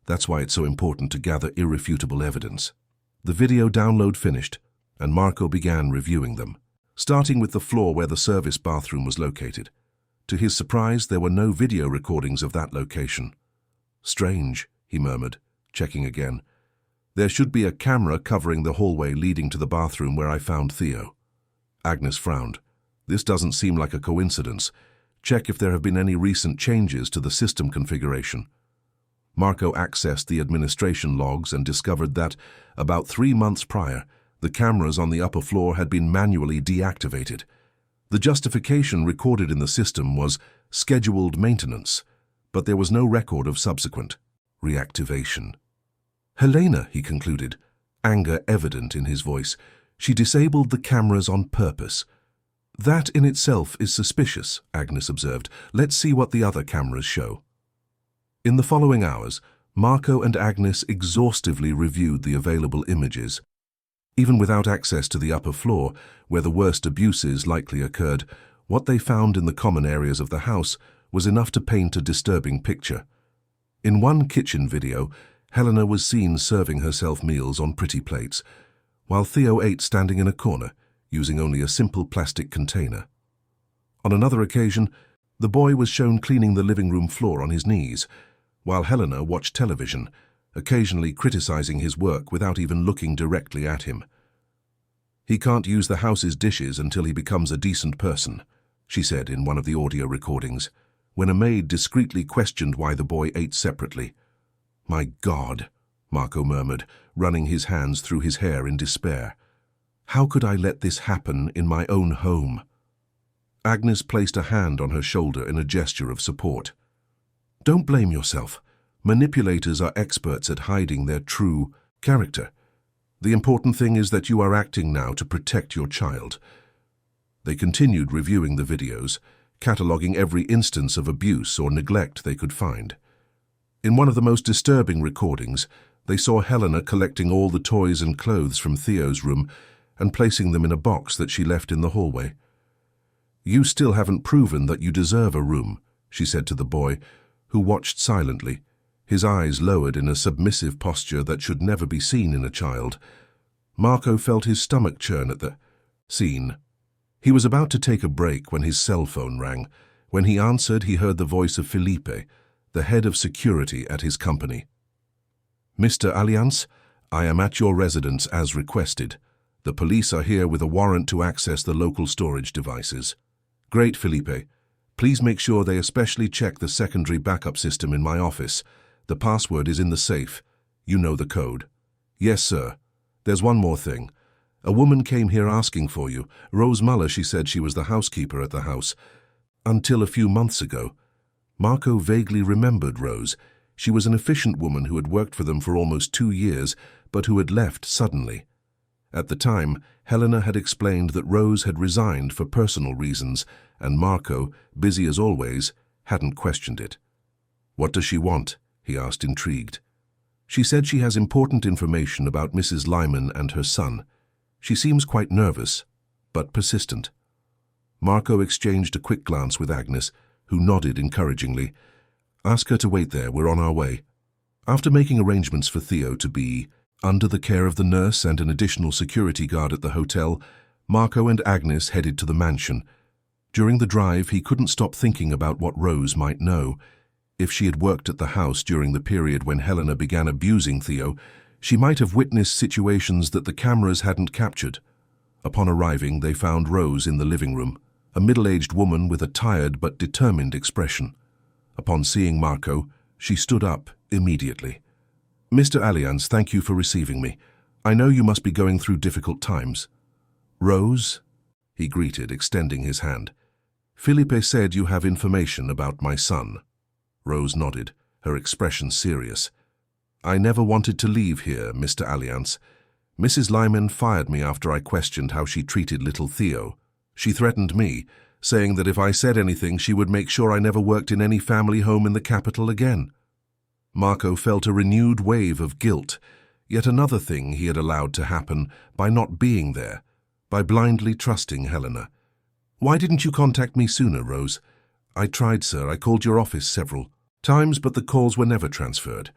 That's why it's so important to gather irrefutable evidence." The video download finished, and Marco began reviewing them. starting with the floor where the service bathroom was located. To his surprise, there were no video recordings of that location. "Strange," he murmured, checking again. "There should be a camera covering the hallway leading to the bathroom where I found Theo." Agnes frowned. "This doesn't seem like a coincidence. Check if there have been any recent changes to the system configuration." Marco accessed the administration logs and discovered that, about 3 months prior, the cameras on the upper floor had been manually deactivated. The justification recorded in the system was scheduled maintenance, but there was no record of subsequent reactivation. "Helena," he concluded, anger evident in his voice, "she disabled the cameras on purpose." "That in itself is suspicious," Agnes observed. "Let's see what the other cameras show." In the following hours, Marco and Agnes exhaustively reviewed the available images. Even without access to the upper floor, where the worst abuses likely occurred, what they found in the common areas of the house was enough to paint a disturbing picture. In one kitchen video, Helena was seen serving herself meals on pretty plates, while Theo ate standing in a corner, using only a simple plastic container. On another occasion, the boy was shown cleaning the living room floor on his knees, while Helena watched television, occasionally criticizing his work without even looking directly at him. "He can't use the house's dishes until he becomes a decent person," she said in one of the audio recordings, when a maid discreetly questioned why the boy ate separately. "My God," Marco murmured, running his hands through his hair in despair. "How could I let this happen in my own home?" Agnes placed a hand on her shoulder in a gesture of support. "Don't blame yourself. Manipulators are experts at hiding their true character. The important thing is that you are acting now to protect your child." They continued reviewing the videos, cataloging every instance of abuse or neglect they could find. In one of the most disturbing recordings, they saw Helena collecting all the toys and clothes from Theo's room and placing them in a box that she left in the hallway. "You still haven't proven that you deserve a room," she said to the boy, who watched silently, his eyes lowered in a submissive posture that should never be seen in a child. Marco felt his stomach churn at the scene. He was about to take a break when his cell phone rang. When he answered, he heard the voice of Felipe, the head of security at his company. "Mr. Alliance, I am at your residence as requested. The police are here with a warrant to access the local storage devices." "Great, Felipe. Please make sure they especially check the secondary backup system in my office. The password is in the safe. You know the code." "Yes, sir. There's one more thing. A woman came here asking for you. Rose Muller, she said she was the housekeeper at the house. Until a few months ago." Marco vaguely remembered Rose. She was an efficient woman who had worked for them for almost 2 years, but who had left suddenly. At the time, Helena had explained that Rose had resigned for personal reasons, and Marco, busy as always, hadn't questioned it. "What does she want?" he asked, intrigued. "She said she has important information about Mrs. Lyman and her son. She seems quite nervous, but persistent." Marco exchanged a quick glance with Agnes, who nodded encouragingly. "Ask her to wait there, we're on our way." After making arrangements for Theo to be under the care of the nurse and an additional security guard at the hotel, Marco and Agnes headed to the mansion. During the drive, he couldn't stop thinking about what Rose might know. If she had worked at the house during the period when Helena began abusing Theo, she might have witnessed situations that the cameras hadn't captured. Upon arriving, they found Rose in the living room, a middle-aged woman with a tired but determined expression. Upon seeing Marco, she stood up immediately. "Mr. Alliance, thank you for receiving me. I know you must be going through difficult times." "Rose?" he greeted, extending his hand. "Felipe said you have information about my son." Rose nodded, her expression serious. "I never wanted to leave here, Mr. Alliance. Mrs. Lyman fired me after I questioned how she treated little Theo. She threatened me, saying that if I said anything, she would make sure I never worked in any family home in the capital again." Marco felt a renewed wave of guilt, yet another thing he had allowed to happen by not being there, by blindly trusting Helena. "Why didn't you contact me sooner, Rose?" "I tried, sir. I called your office several times, but the calls were never transferred.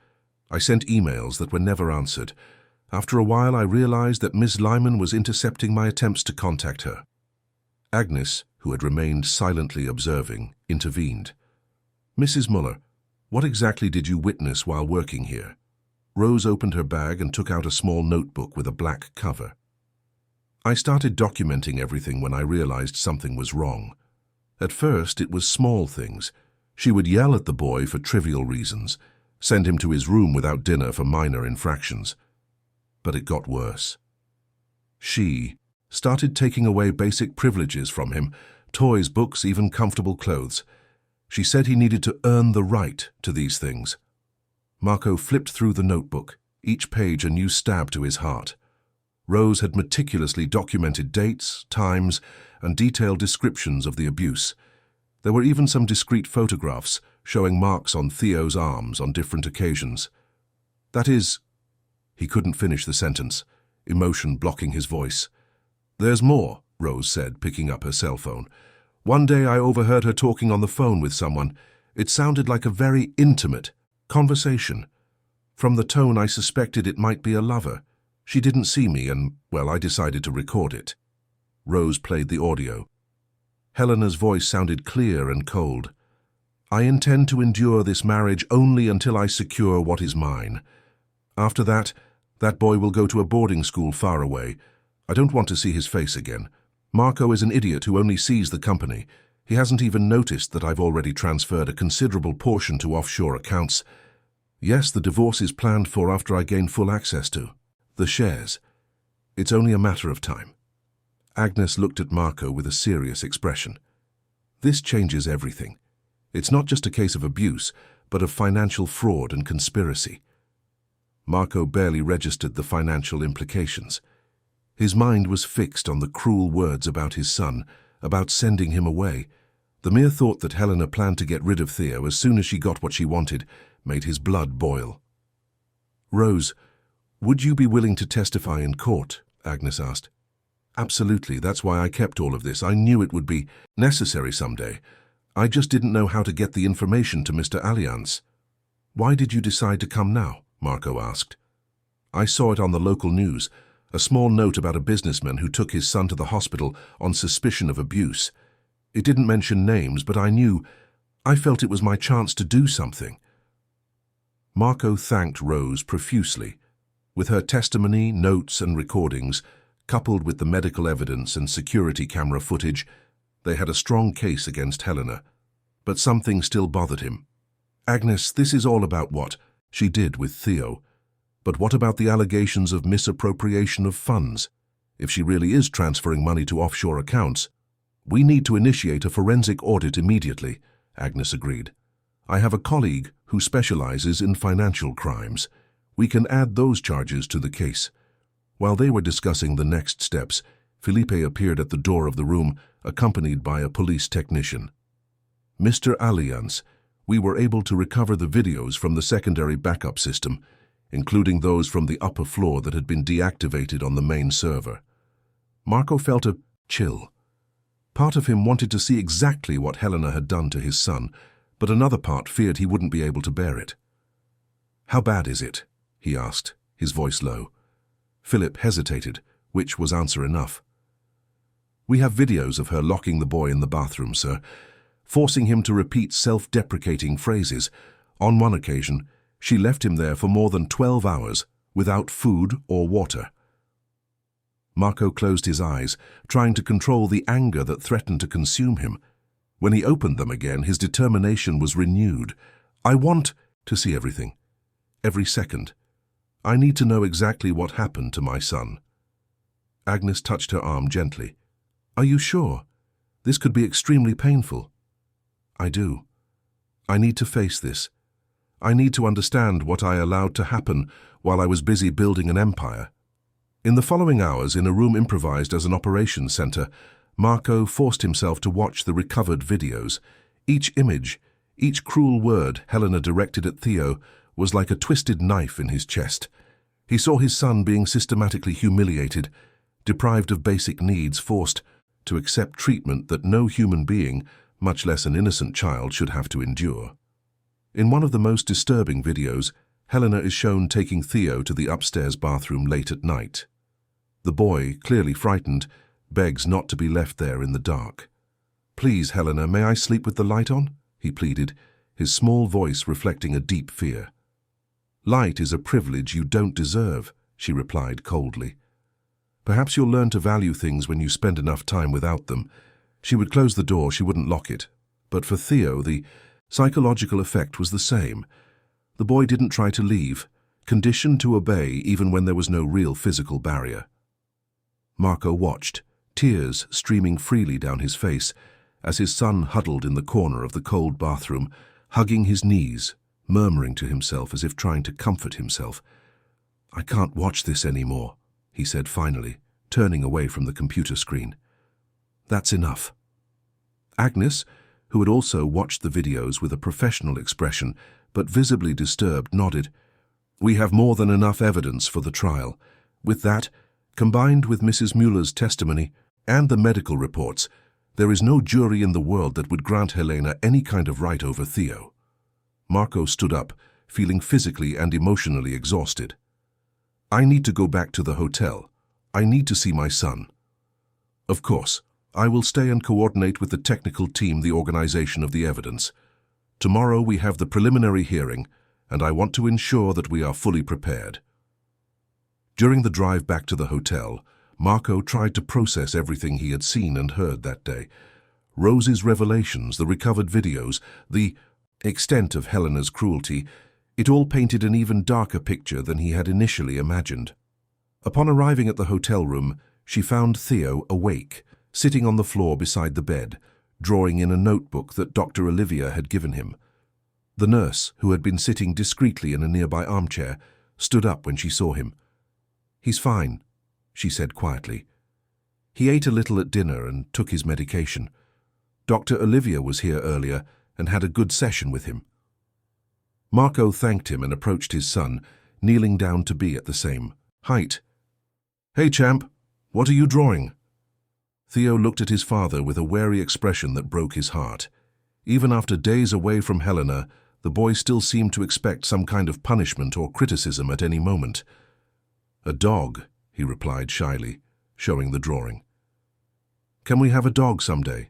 I sent emails that were never answered. After a while, I realized that Miss Lyman was intercepting my attempts to contact her." Agnes, who had remained silently observing, intervened. "Mrs. Muller, what exactly did you witness while working here?" Rose opened her bag and took out a small notebook with a black cover. "I started documenting everything when I realized something was wrong. At first, it was small things. She would yell at the boy for trivial reasons, send him to his room without dinner for minor infractions. But it got worse. She started taking away basic privileges from him, toys, books, even comfortable clothes. She said he needed to earn the right to these things." Marco flipped through the notebook, each page a new stab to his heart. Rose had meticulously documented dates, times, and detailed descriptions of the abuse. There were even some discreet photographs showing marks on Theo's arms on different occasions. "That is—" He couldn't finish the sentence, emotion blocking his voice. "There's more," Rose said, picking up her cell phone. "One day I overheard her talking on the phone with someone. It sounded like a very intimate conversation. From the tone, I suspected it might be a lover. She didn't see me and, well, I decided to record it." Rose played the audio. Helena's voice sounded clear and cold. "I intend to endure this marriage only until I secure what is mine. After that, that boy will go to a boarding school far away. I don't want to see his face again. Marco is an idiot who only sees the company. He hasn't even noticed that I've already transferred a considerable portion to offshore accounts. Yes, the divorce is planned for after I gain full access to the shares. It's only a matter of time." Agnes looked at Marco with a serious expression. "This changes everything. It's not just a case of abuse, but of financial fraud and conspiracy." Marco barely registered the financial implications. His mind was fixed on the cruel words about his son, about sending him away. The mere thought that Helena planned to get rid of Theo as soon as she got what she wanted made his blood boil. "Rose, would you be willing to testify in court?" Agnes asked. "Absolutely, that's why I kept all of this. I knew it would be necessary someday. I just didn't know how to get the information to Mr. Allianz." "Why did you decide to come now?" Marco asked. "I saw it on the local news, a small note about a businessman who took his son to the hospital on suspicion of abuse. It didn't mention names, but I felt it was my chance to do something." Marco thanked Rose profusely. With her testimony, notes, and recordings, coupled with the medical evidence and security camera footage, they had a strong case against Helena. But something still bothered him. "Agnes, this is all about what she did with Theo. But what about the allegations of misappropriation of funds? If she really is transferring money to offshore accounts, we need to initiate a forensic audit immediately," Agnes agreed. "I have a colleague who specializes in financial crimes. We can add those charges to the case." While they were discussing the next steps, Felipe appeared at the door of the room, accompanied by a police technician. "Mr. Allianz, we were able to recover the videos from the secondary backup system, including those from the upper floor that had been deactivated on the main server." Marco felt a chill. Part of him wanted to see exactly what Helena had done to his son, but another part feared he wouldn't be able to bear it. "How bad is it?" he asked, his voice low. Philip hesitated, which was answer enough. "We have videos of her locking the boy in the bathroom, sir, forcing him to repeat self-deprecating phrases. On one occasion, she left him there for more than 12 hours, without food or water." Marco closed his eyes, trying to control the anger that threatened to consume him. When he opened them again, his determination was renewed. "I want to see everything. Every second. I need to know exactly what happened to my son." Agnes touched her arm gently. "Are you sure? This could be extremely painful." "I do. I need to face this. I need to understand what I allowed to happen while I was busy building an empire." In the following hours, in a room improvised as an operations center, Marco forced himself to watch the recovered videos. Each image, each cruel word Helena directed at Theo was like a twisted knife in his chest. He saw his son being systematically humiliated, deprived of basic needs, forced to accept treatment that no human being, much less an innocent child, should have to endure. In one of the most disturbing videos, Helena is shown taking Theo to the upstairs bathroom late at night. The boy, clearly frightened, begs not to be left there in the dark. "Please, Helena, may I sleep with the light on?" he pleaded, his small voice reflecting a deep fear. "Light is a privilege you don't deserve," she replied coldly. "Perhaps you'll learn to value things when you spend enough time without them." She would close the door, she wouldn't lock it. But for Theo, the psychological effect was the same. The boy didn't try to leave, conditioned to obey even when there was no real physical barrier. Marco watched, tears streaming freely down his face, as his son huddled in the corner of the cold bathroom, hugging his knees, murmuring to himself as if trying to comfort himself. "I can't watch this anymore," he said finally, turning away from the computer screen. "That's enough." Agnes, who had also watched the videos with a professional expression, but visibly disturbed, nodded. "We have more than enough evidence for the trial. With that, combined with Mrs. Muller's testimony and the medical reports, there is no jury in the world that would grant Helena any kind of right over Theo." Marco stood up, feeling physically and emotionally exhausted. "I need to go back to the hotel. I need to see my son." "Of course, I will stay and coordinate with the technical team the organization of the evidence. Tomorrow we have the preliminary hearing, and I want to ensure that we are fully prepared." During the drive back to the hotel, Marco tried to process everything he had seen and heard that day. Rose's revelations, the recovered videos, the extent of Helena's cruelty, it all painted an even darker picture than he had initially imagined. Upon arriving at the hotel room, she found Theo awake, sitting on the floor beside the bed, drawing in a notebook that Dr. Olivia had given him. The nurse, who had been sitting discreetly in a nearby armchair, stood up when she saw him. "He's fine," she said quietly. "He ate a little at dinner and took his medication. Dr. Olivia was here earlier and had a good session with him." Marco thanked him and approached his son, kneeling down to be at the same height. "Hey, champ, what are you drawing?" Theo looked at his father with a wary expression that broke his heart. Even after days away from Helena, the boy still seemed to expect some kind of punishment or criticism at any moment. "A dog," he replied shyly, showing the drawing. "Can we have a dog someday?"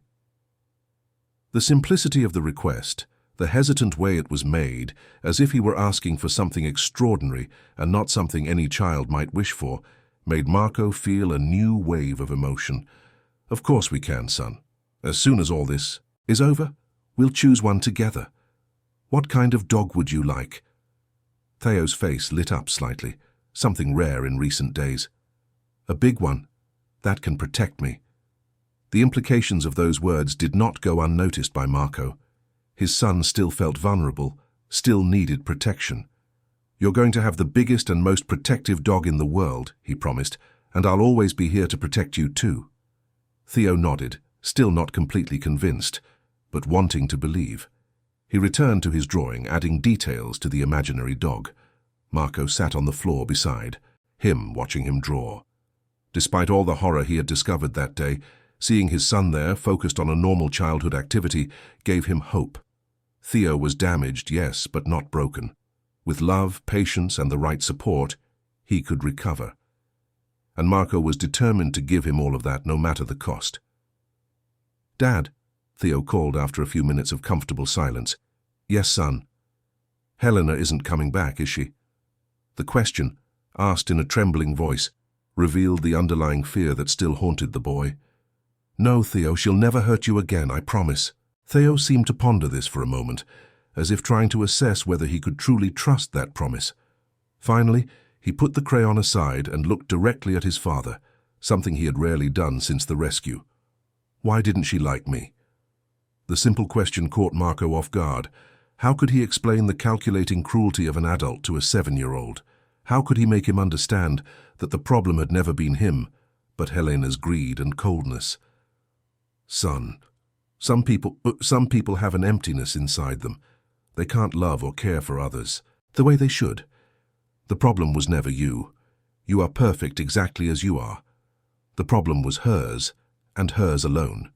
The simplicity of the request, the hesitant way it was made, as if he were asking for something extraordinary and not something any child might wish for, made Marco feel a new wave of emotion. "Of course we can, son. As soon as all this is over, we'll choose one together. What kind of dog would you like?" Theo's face lit up slightly, something rare in recent days. "A big one. That can protect me." The implications of those words did not go unnoticed by Marco. His son still felt vulnerable, still needed protection. "You're going to have the biggest and most protective dog in the world," he promised, "and I'll always be here to protect you too." Theo nodded, still not completely convinced, but wanting to believe. He returned to his drawing, adding details to the imaginary dog. Marco sat on the floor beside, him watching him draw. Despite all the horror he had discovered that day, seeing his son there, focused on a normal childhood activity, gave him hope. Theo was damaged, yes, but not broken. With love, patience, and the right support, he could recover. And Marco was determined to give him all of that, no matter the cost. "Dad," Theo called after a few minutes of comfortable silence. "Yes, son." "Helena isn't coming back, is she?" The question, asked in a trembling voice, revealed the underlying fear that still haunted the boy. "No, Theo, she'll never hurt you again, I promise." Theo seemed to ponder this for a moment, as if trying to assess whether he could truly trust that promise. Finally, he put the crayon aside and looked directly at his father, something he had rarely done since the rescue. "Why didn't she like me?" The simple question caught Marco off guard. How could he explain the calculating cruelty of an adult to a 7-year-old? How could he make him understand that the problem had never been him, but Helena's greed and coldness? "Son, some people have an emptiness inside them. They can't love or care for others the way they should. The problem was never you. You are perfect exactly as you are. The problem was hers, and hers alone."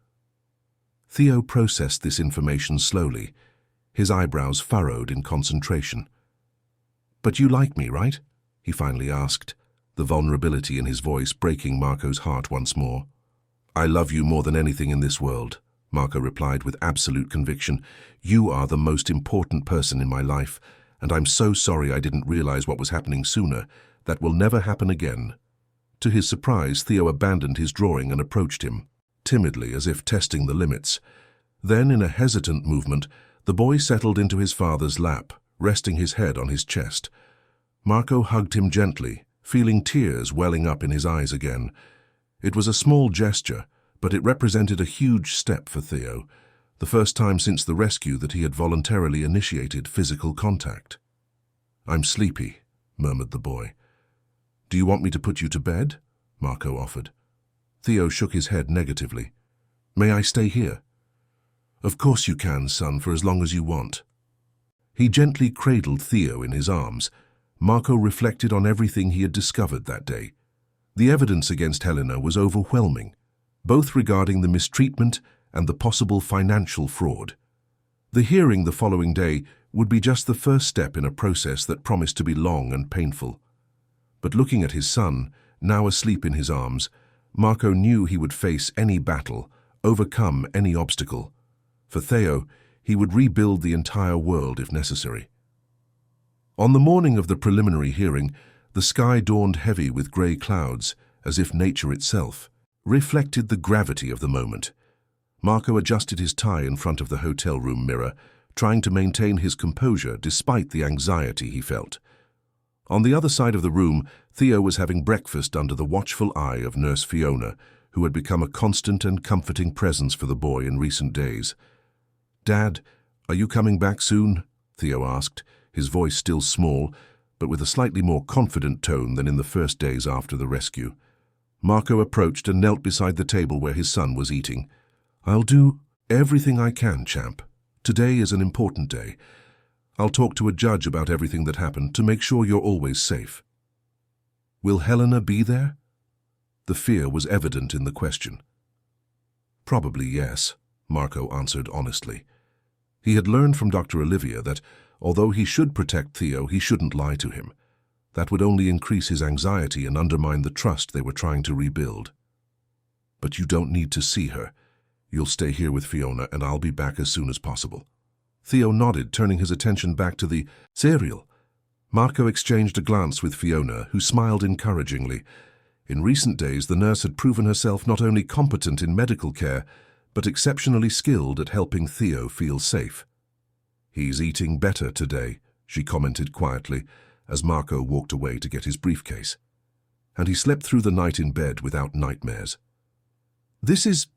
Theo processed this information slowly, his eyebrows furrowed in concentration. "But you like me, right?" he finally asked, the vulnerability in his voice breaking Marco's heart once more. I love you more than anything in this world, Marco replied with absolute conviction. You are the most important person in my life, and I'm so sorry I didn't realize what was happening sooner. That will never happen again. To his surprise, Theo abandoned his drawing and approached him, timidly as if testing the limits. Then, in a hesitant movement, the boy settled into his father's lap, resting his head on his chest. Marco hugged him gently, feeling tears welling up in his eyes again. It was a small gesture, but it represented a huge step for Theo, the first time since the rescue that he had voluntarily initiated physical contact. I'm sleepy, murmured the boy. Do you want me to put you to bed? Marco offered. Theo shook his head negatively. May I stay here? Of course you can, son, for as long as you want. He gently cradled Theo in his arms. Marco reflected on everything he had discovered that day. The evidence against Helena was overwhelming, both regarding the mistreatment and the possible financial fraud. The hearing the following day would be just the first step in a process that promised to be long and painful. But looking at his son, now asleep in his arms, Marco knew he would face any battle, overcome any obstacle. For Theo, he would rebuild the entire world if necessary. On the morning of the preliminary hearing, the sky dawned heavy with grey clouds, as if nature itself reflected the gravity of the moment. Marco adjusted his tie in front of the hotel room mirror, trying to maintain his composure despite the anxiety he felt. On the other side of the room, Theo was having breakfast under the watchful eye of Nurse Fiona, who had become a constant and comforting presence for the boy in recent days. Dad, are you coming back soon? Theo asked, his voice still small, but with a slightly more confident tone than in the first days after the rescue. Marco approached and knelt beside the table where his son was eating. I'll do everything I can, champ. Today is an important day. I'll talk to a judge about everything that happened to make sure you're always safe. Will Helena be there? The fear was evident in the question. Probably yes, Marco answered honestly. He had learned from Dr. Olivia that, although he should protect Theo, he shouldn't lie to him. That would only increase his anxiety and undermine the trust they were trying to rebuild. But you don't need to see her. You'll stay here with Fiona, and I'll be back as soon as possible. Theo nodded, turning his attention back to the cereal. Marco exchanged a glance with Fiona, who smiled encouragingly. In recent days, the nurse had proven herself not only competent in medical care, but exceptionally skilled at helping Theo feel safe. He's eating better today, she commented quietly, as Marco walked away to get his briefcase. And he slept through the night in bed without nightmares. This is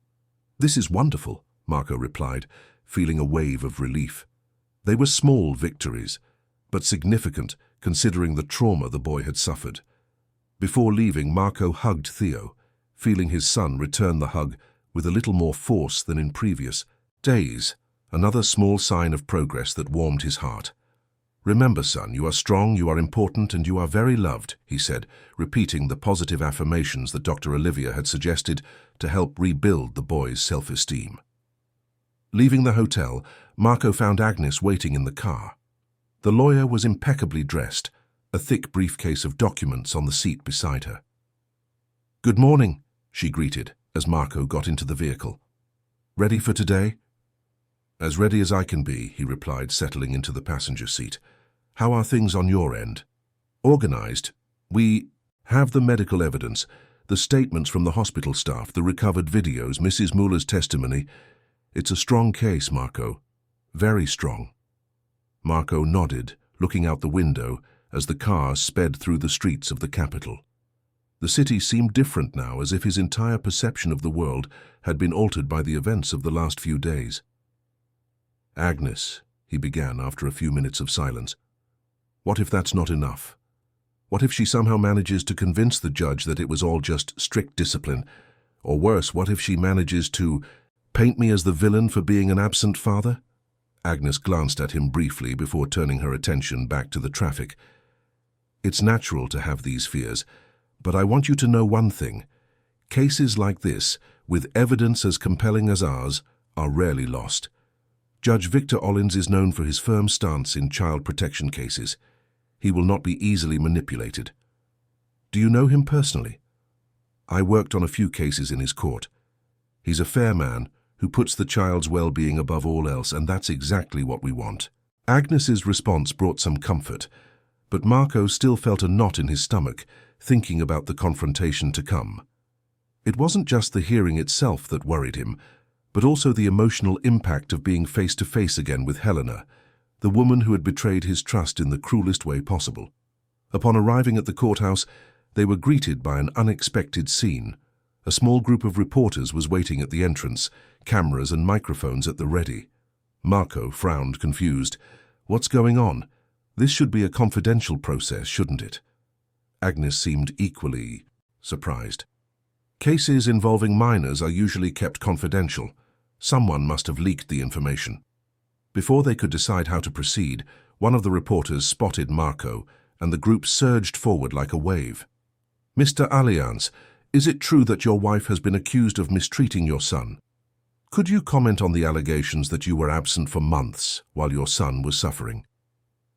wonderful, Marco replied, feeling a wave of relief. They were small victories, but significant considering the trauma the boy had suffered. Before leaving, Marco hugged Theo, feeling his son return the hug with a little more force than in previous days, another small sign of progress that warmed his heart. Remember, son, you are strong, you are important, and you are very loved, he said, repeating the positive affirmations that Dr. Olivia had suggested to help rebuild the boy's self-esteem. Leaving the hotel, Marco found Agnes waiting in the car. The lawyer was impeccably dressed, a thick briefcase of documents on the seat beside her. Good morning, she greeted as Marco got into the vehicle. Ready for today? As ready as I can be, he replied, settling into the passenger seat. How are things on your end? Organized. We have the medical evidence, the statements from the hospital staff, the recovered videos, Mrs. Muller's testimony. It's a strong case, Marco. Very strong. Marco nodded, looking out the window as the car sped through the streets of the capital. The city seemed different now, as if his entire perception of the world had been altered by the events of the last few days. Agnes, he began after a few minutes of silence. What if that's not enough? What if she somehow manages to convince the judge that it was all just strict discipline? Or worse, what if she manages to paint me as the villain for being an absent father? Agnes glanced at him briefly before turning her attention back to the traffic. It's natural to have these fears, but I want you to know one thing. Cases like this, with evidence as compelling as ours, are rarely lost. Judge Victor Ollins is known for his firm stance in child protection cases. He will not be easily manipulated. Do you know him personally? I worked on a few cases in his court. He's a fair man who puts the child's well-being above all else, and that's exactly what we want. Agnes's response brought some comfort, but Marco still felt a knot in his stomach, thinking about the confrontation to come. It wasn't just the hearing itself that worried him, but also the emotional impact of being face to face again with Helena, the woman who had betrayed his trust in the cruelest way possible. Upon arriving at the courthouse, they were greeted by an unexpected scene. A small group of reporters was waiting at the entrance, cameras and microphones at the ready. Marco frowned, confused. What's going on? This should be a confidential process, shouldn't it? Agnes seemed equally surprised. Cases involving minors are usually kept confidential. Someone must have leaked the information. Before they could decide how to proceed, one of the reporters spotted Marco, and the group surged forward like a wave. Mr. Allianz, is it true that your wife has been accused of mistreating your son? Could you comment on the allegations that you were absent for months while your son was suffering?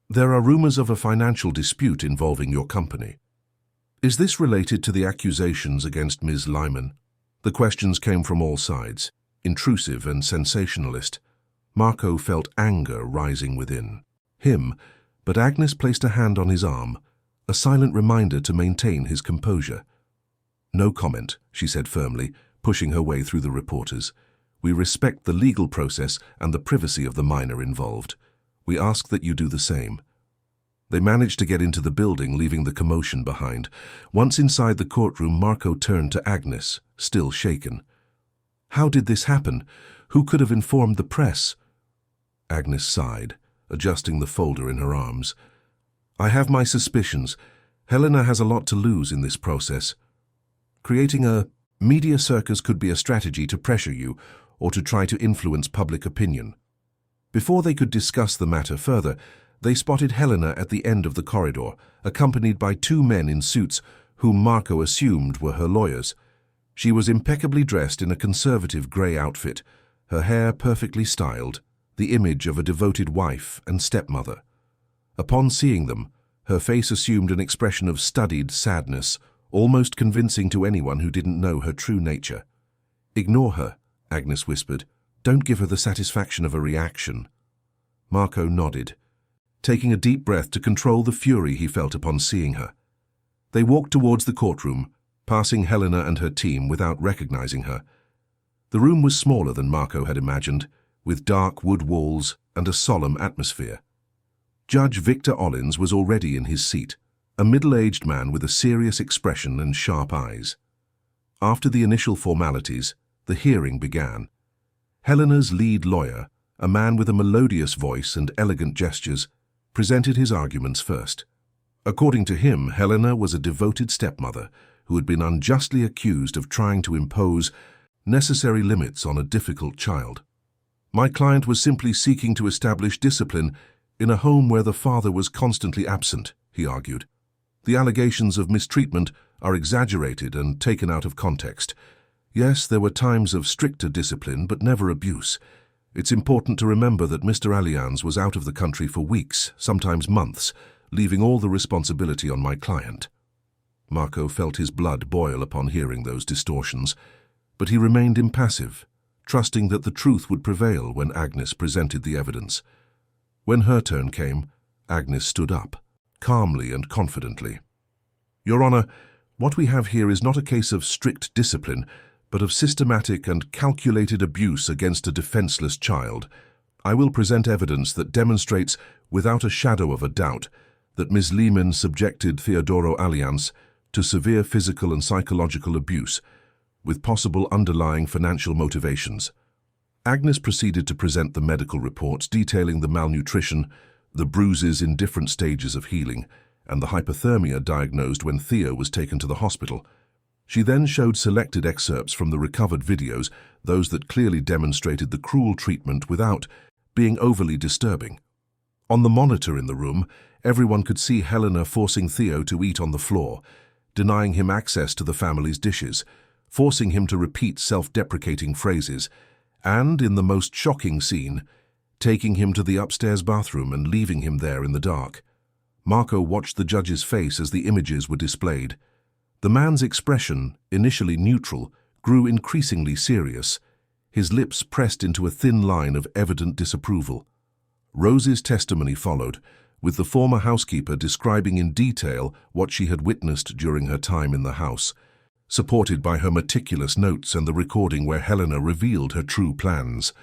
There are rumors of a financial dispute involving your company. Is this related to the accusations against Ms. Lyman? The questions came from all sides, intrusive and sensationalist. Marco felt anger rising within him, but Agnes placed a hand on his arm, a silent reminder to maintain his composure. No comment, she said firmly, pushing her way through the reporters. We respect the legal process and the privacy of the minor involved. We ask that you do the same. They managed to get into the building, leaving the commotion behind. Once inside the courtroom, Marco turned to Agnes, still shaken. How did this happen? Who could have informed the press? Agnes sighed, adjusting the folder in her arms. I have my suspicions. Helena has a lot to lose in this process. Creating a media circus could be a strategy to pressure you or to try to influence public opinion. Before they could discuss the matter further, they spotted Helena at the end of the corridor, accompanied by two men in suits whom Marco assumed were her lawyers. She was impeccably dressed in a conservative grey outfit, her hair perfectly styled, the image of a devoted wife and stepmother. Upon seeing them, her face assumed an expression of studied sadness, almost convincing to anyone who didn't know her true nature. Ignore her, Agnes whispered. Don't give her the satisfaction of a reaction. Marco nodded, taking a deep breath to control the fury he felt upon seeing her. They walked towards the courtroom, passing Helena and her team without recognizing her. The room was smaller than Marco had imagined, with dark wood walls and a solemn atmosphere. Judge Victor Ollins was already in his seat, a middle-aged man with a serious expression and sharp eyes. After the initial formalities, the hearing began. Helena's lead lawyer, a man with a melodious voice and elegant gestures, presented his arguments first. According to him, Helena was a devoted stepmother who had been unjustly accused of trying to impose necessary limits on a difficult child. My client was simply seeking to establish discipline in a home where the father was constantly absent, he argued. The allegations of mistreatment are exaggerated and taken out of context. Yes, there were times of stricter discipline, but never abuse. It's important to remember that Mr. Allianz was out of the country for weeks, sometimes months, leaving all the responsibility on my client. Marco felt his blood boil upon hearing those distortions, but he remained impassive, trusting that the truth would prevail when Agnes presented the evidence. When her turn came, Agnes stood up, calmly and confidently. Your Honor, what we have here is not a case of strict discipline, but of systematic and calculated abuse against a defenseless child. I will present evidence that demonstrates, without a shadow of a doubt, that Ms. Lehman subjected Theodoro Allianz to severe physical and psychological abuse, with possible underlying financial motivations. Agnes proceeded to present the medical reports detailing the malnutrition, the bruises in different stages of healing, and the hypothermia diagnosed when Theo was taken to the hospital. She then showed selected excerpts from the recovered videos, those that clearly demonstrated the cruel treatment without being overly disturbing. On the monitor in the room, everyone could see Helena forcing Theo to eat on the floor, denying him access to the family's dishes, forcing him to repeat self-deprecating phrases, and, in the most shocking scene, taking him to the upstairs bathroom and leaving him there in the dark. Marco watched the judge's face as the images were displayed. The man's expression, initially neutral, grew increasingly serious, his lips pressed into a thin line of evident disapproval. Rose's testimony followed, with the former housekeeper describing in detail what she had witnessed during her time in the house, supported by her meticulous notes and the recording where Helena revealed her true plans.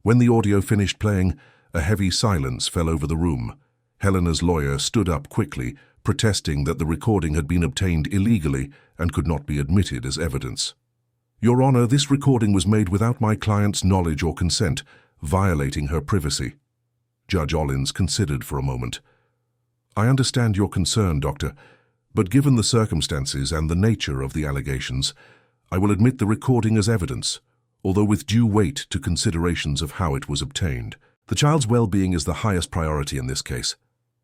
When the audio finished playing, a heavy silence fell over the room. Helena's lawyer stood up quickly, protesting that the recording had been obtained illegally and could not be admitted as evidence. "Your Honor, this recording was made without my client's knowledge or consent, violating her privacy." Judge Ollins considered for a moment. "I understand your concern, Doctor, but given the circumstances and the nature of the allegations, I will admit the recording as evidence, although with due weight to considerations of how it was obtained. The child's well-being is the highest priority in this case."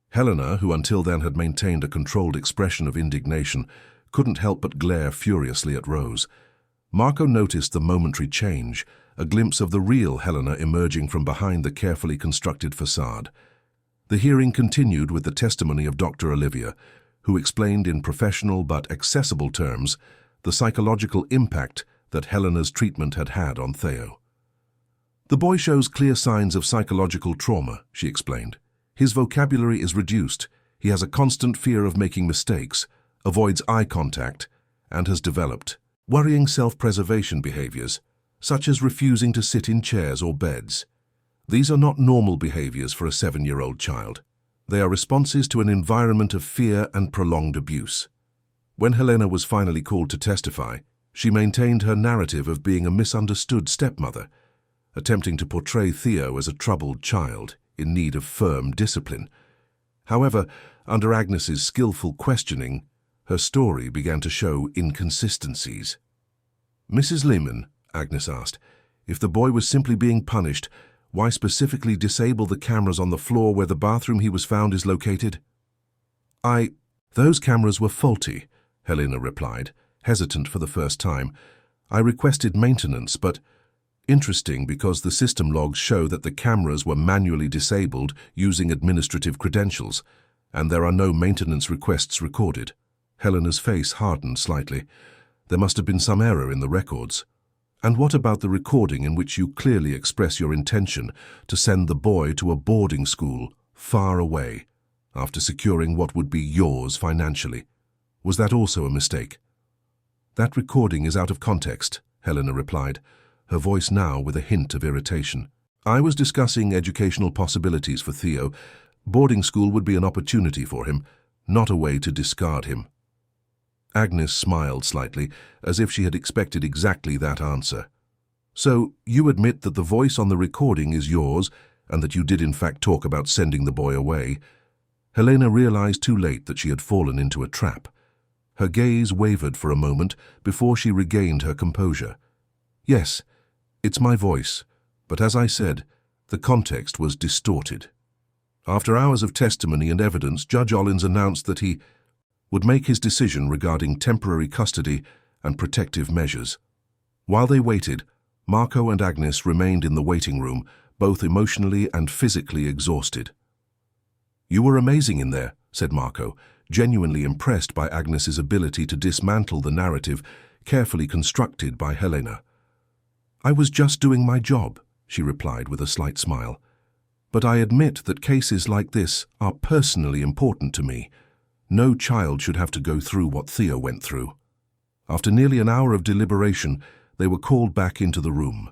Helena, who until then had maintained a controlled expression of indignation, couldn't help but glare furiously at Rose. Marco noticed the momentary change, a glimpse of the real Helena emerging from behind the carefully constructed facade. The hearing continued with the testimony of Dr. Olivia, who explained in professional but accessible terms the psychological impact that Helena's treatment had had on Theo. "The boy shows clear signs of psychological trauma," she explained. "His vocabulary is reduced, he has a constant fear of making mistakes, avoids eye contact, and has developed worrying self-preservation behaviors, such as refusing to sit in chairs or beds. These are not normal behaviors for a 7-year-old child. They are responses to an environment of fear and prolonged abuse." When Helena was finally called to testify, she maintained her narrative of being a misunderstood stepmother, attempting to portray Theo as a troubled child in need of firm discipline. However, under Agnes's skillful questioning, her story began to show inconsistencies. "Mrs. Lehman," Agnes asked, "if the boy was simply being punished, why specifically disable the cameras on the floor where the bathroom he was found is located?" Those cameras were faulty," Helena replied, hesitant for the first time. "I requested maintenance, but interesting because the system logs show that the cameras were manually disabled using administrative credentials, and there are no maintenance requests recorded." Helena's face hardened slightly. "There must have been some error in the records. And what about the recording in which you clearly express your intention to send the boy to a boarding school far away, after securing what would be yours financially? Was that also a mistake?" "That recording is out of context," Helena replied, her voice now with a hint of irritation. "I was discussing educational possibilities for Theo. Boarding school would be an opportunity for him, not a way to discard him." Agnes smiled slightly, as if she had expected exactly that answer. "So, you admit that the voice on the recording is yours, and that you did in fact talk about sending the boy away?" Helena realized too late that she had fallen into a trap. Her gaze wavered for a moment before she regained her composure. "Yes, it's my voice, but as I said, the context was distorted." After hours of testimony and evidence, Judge Ollins announced that he would make his decision regarding temporary custody and protective measures. While they waited, Marco and Agnes remained in the waiting room, both emotionally and physically exhausted. "You were amazing in there," said Marco, genuinely impressed by Agnes's ability to dismantle the narrative carefully constructed by Helena. "I was just doing my job," she replied with a slight smile. "But I admit that cases like this are personally important to me. No child should have to go through what Theo went through." After nearly an hour of deliberation, they were called back into the room.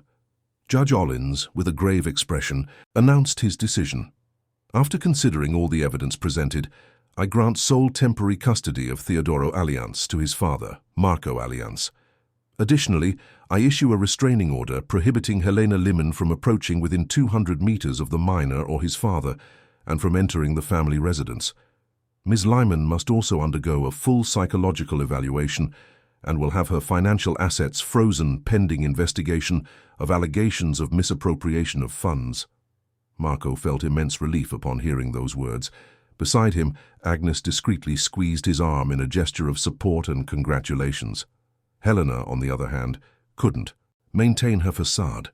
Judge Ollins, with a grave expression, announced his decision. "After considering all the evidence presented, I grant sole temporary custody of Theodoro Alliance to his father, Marco Alliance. Additionally, I issue a restraining order prohibiting Helena Lehman from approaching within 200 meters of the minor or his father and from entering the family residence. Ms. Lyman must also undergo a full psychological evaluation and will have her financial assets frozen pending investigation of allegations of misappropriation of funds." Marco felt immense relief upon hearing those words. Beside him, Agnes discreetly squeezed his arm in a gesture of support and congratulations. Helena, on the other hand, couldn't maintain her facade.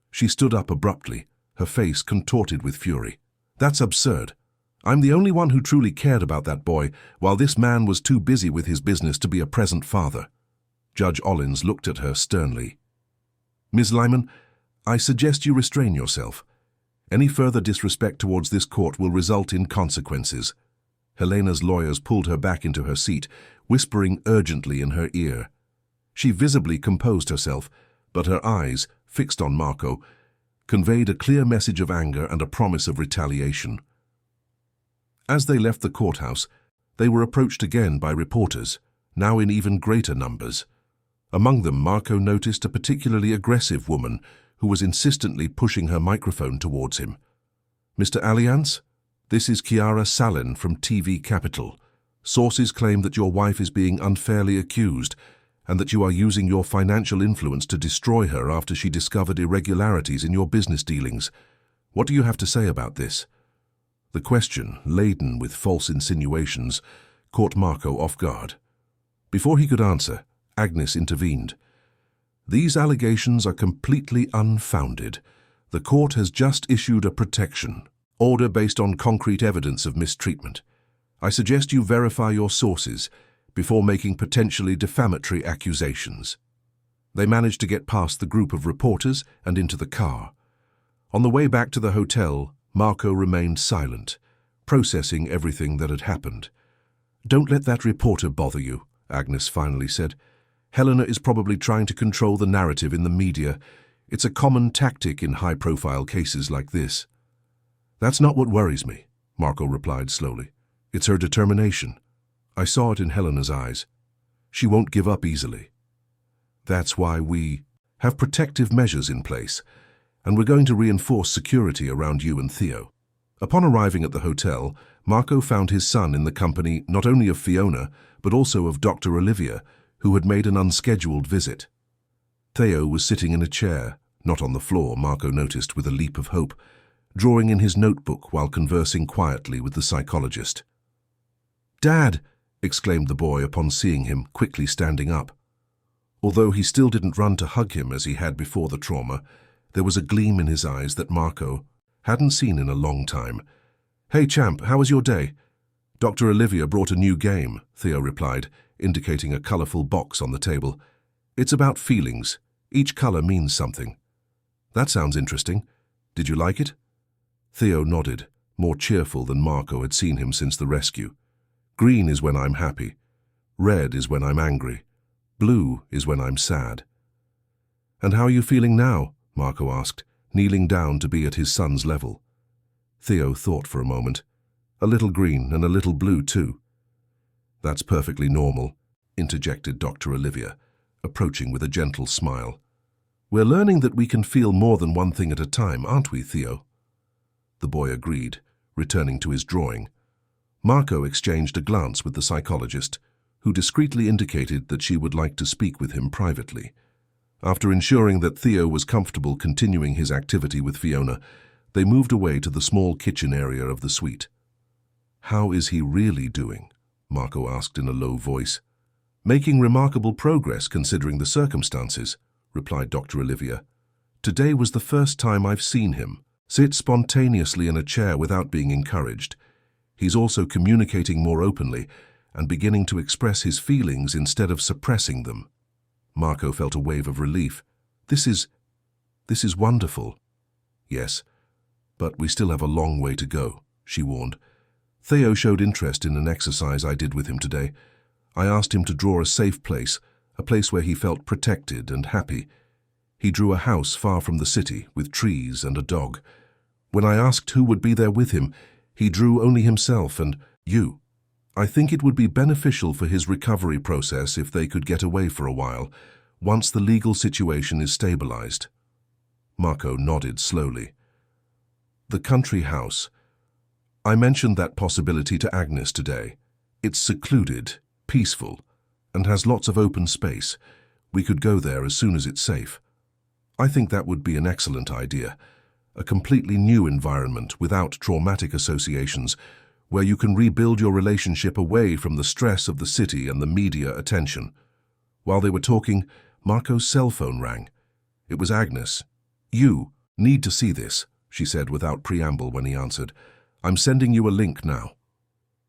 She stood up abruptly, her face contorted with fury. "That's absurd. I'm the only one who truly cared about that boy, while this man was too busy with his business to be a present father." Judge Ollins looked at her sternly. "Ms. Lyman, I suggest you restrain yourself. Any further disrespect towards this court will result in consequences." Helena's lawyers pulled her back into her seat, whispering urgently in her ear. She visibly composed herself, but her eyes, fixed on Marco, conveyed a clear message of anger and a promise of retaliation. As they left the courthouse, they were approached again by reporters, now in even greater numbers. Among them, Marco noticed a particularly aggressive woman who was insistently pushing her microphone towards him. "Mr. Alliance, this is Chiara Salin from TV Capital. Sources claim that your wife is being unfairly accused and that you are using your financial influence to destroy her after she discovered irregularities in your business dealings. What do you have to say about this?" The question, laden with false insinuations, caught Marco off guard. Before he could answer, Agnes intervened. "These allegations are completely unfounded. The court has just issued a protection order based on concrete evidence of mistreatment. I suggest you verify your sources before making potentially defamatory accusations." They managed to get past the group of reporters and into the car. On the way back to the hotel, Marco remained silent, processing everything that had happened. "Don't let that reporter bother you," Agnes finally said. "Helena is probably trying to control the narrative in the media. It's a common tactic in high-profile cases like this." "That's not what worries me," Marco replied slowly. "It's her determination. I saw it in Helena's eyes. She won't give up easily. That's why we have protective measures in place, and we're going to reinforce security around you and Theo." Upon arriving at the hotel, Marco found his son in the company not only of Fiona, but also of Dr. Olivia, who had made an unscheduled visit. Theo was sitting in a chair, not on the floor, Marco noticed with a leap of hope, drawing in his notebook while conversing quietly with the psychologist. "Dad!" exclaimed the boy upon seeing him, quickly standing up. Although he still didn't run to hug him as he had before the trauma, there was a gleam in his eyes that Marco hadn't seen in a long time. "Hey, champ, how was your day?" "Dr. Olivia brought a new game," Theo replied, indicating a colorful box on the table. "It's about feelings. Each color means something." "That sounds interesting. Did you like it?" Theo nodded, more cheerful than Marco had seen him since the rescue. "Green is when I'm happy. Red is when I'm angry. Blue is when I'm sad." "And how are you feeling now?" Marco asked, kneeling down to be at his son's level. Theo thought for a moment. "A little green and a little blue too." "That's perfectly normal," interjected Dr. Olivia, approaching with a gentle smile. "We're learning that we can feel more than one thing at a time, aren't we, Theo?" The boy agreed, returning to his drawing. Marco exchanged a glance with the psychologist, who discreetly indicated that she would like to speak with him privately. After ensuring that Theo was comfortable continuing his activity with Fiona, they moved away to the small kitchen area of the suite. "How is he really doing?" Marco asked in a low voice. "Making remarkable progress considering the circumstances," replied Dr. Olivia. "Today was the first time I've seen him sit spontaneously in a chair without being encouraged. He's also communicating more openly and beginning to express his feelings instead of suppressing them." Marco felt a wave of relief. This is wonderful." "Yes, but we still have a long way to go," she warned. "Theo showed interest in an exercise I did with him today. I asked him to draw a safe place, a place where he felt protected and happy. He drew a house far from the city, with trees and a dog. When I asked who would be there with him, he drew only himself and you. I think it would be beneficial for his recovery process if they could get away for a while, once the legal situation is stabilized." Marco nodded slowly. "The country house. I mentioned that possibility to Agnes today. It's secluded, peaceful, and has lots of open space. We could go there as soon as it's safe. I think that would be an excellent idea. A completely new environment without traumatic associations, where you can rebuild your relationship away from the stress of the city and the media attention." While they were talking, Marco's cell phone rang. It was Agnes. "You need to see this," she said without preamble when he answered. "I'm sending you a link now."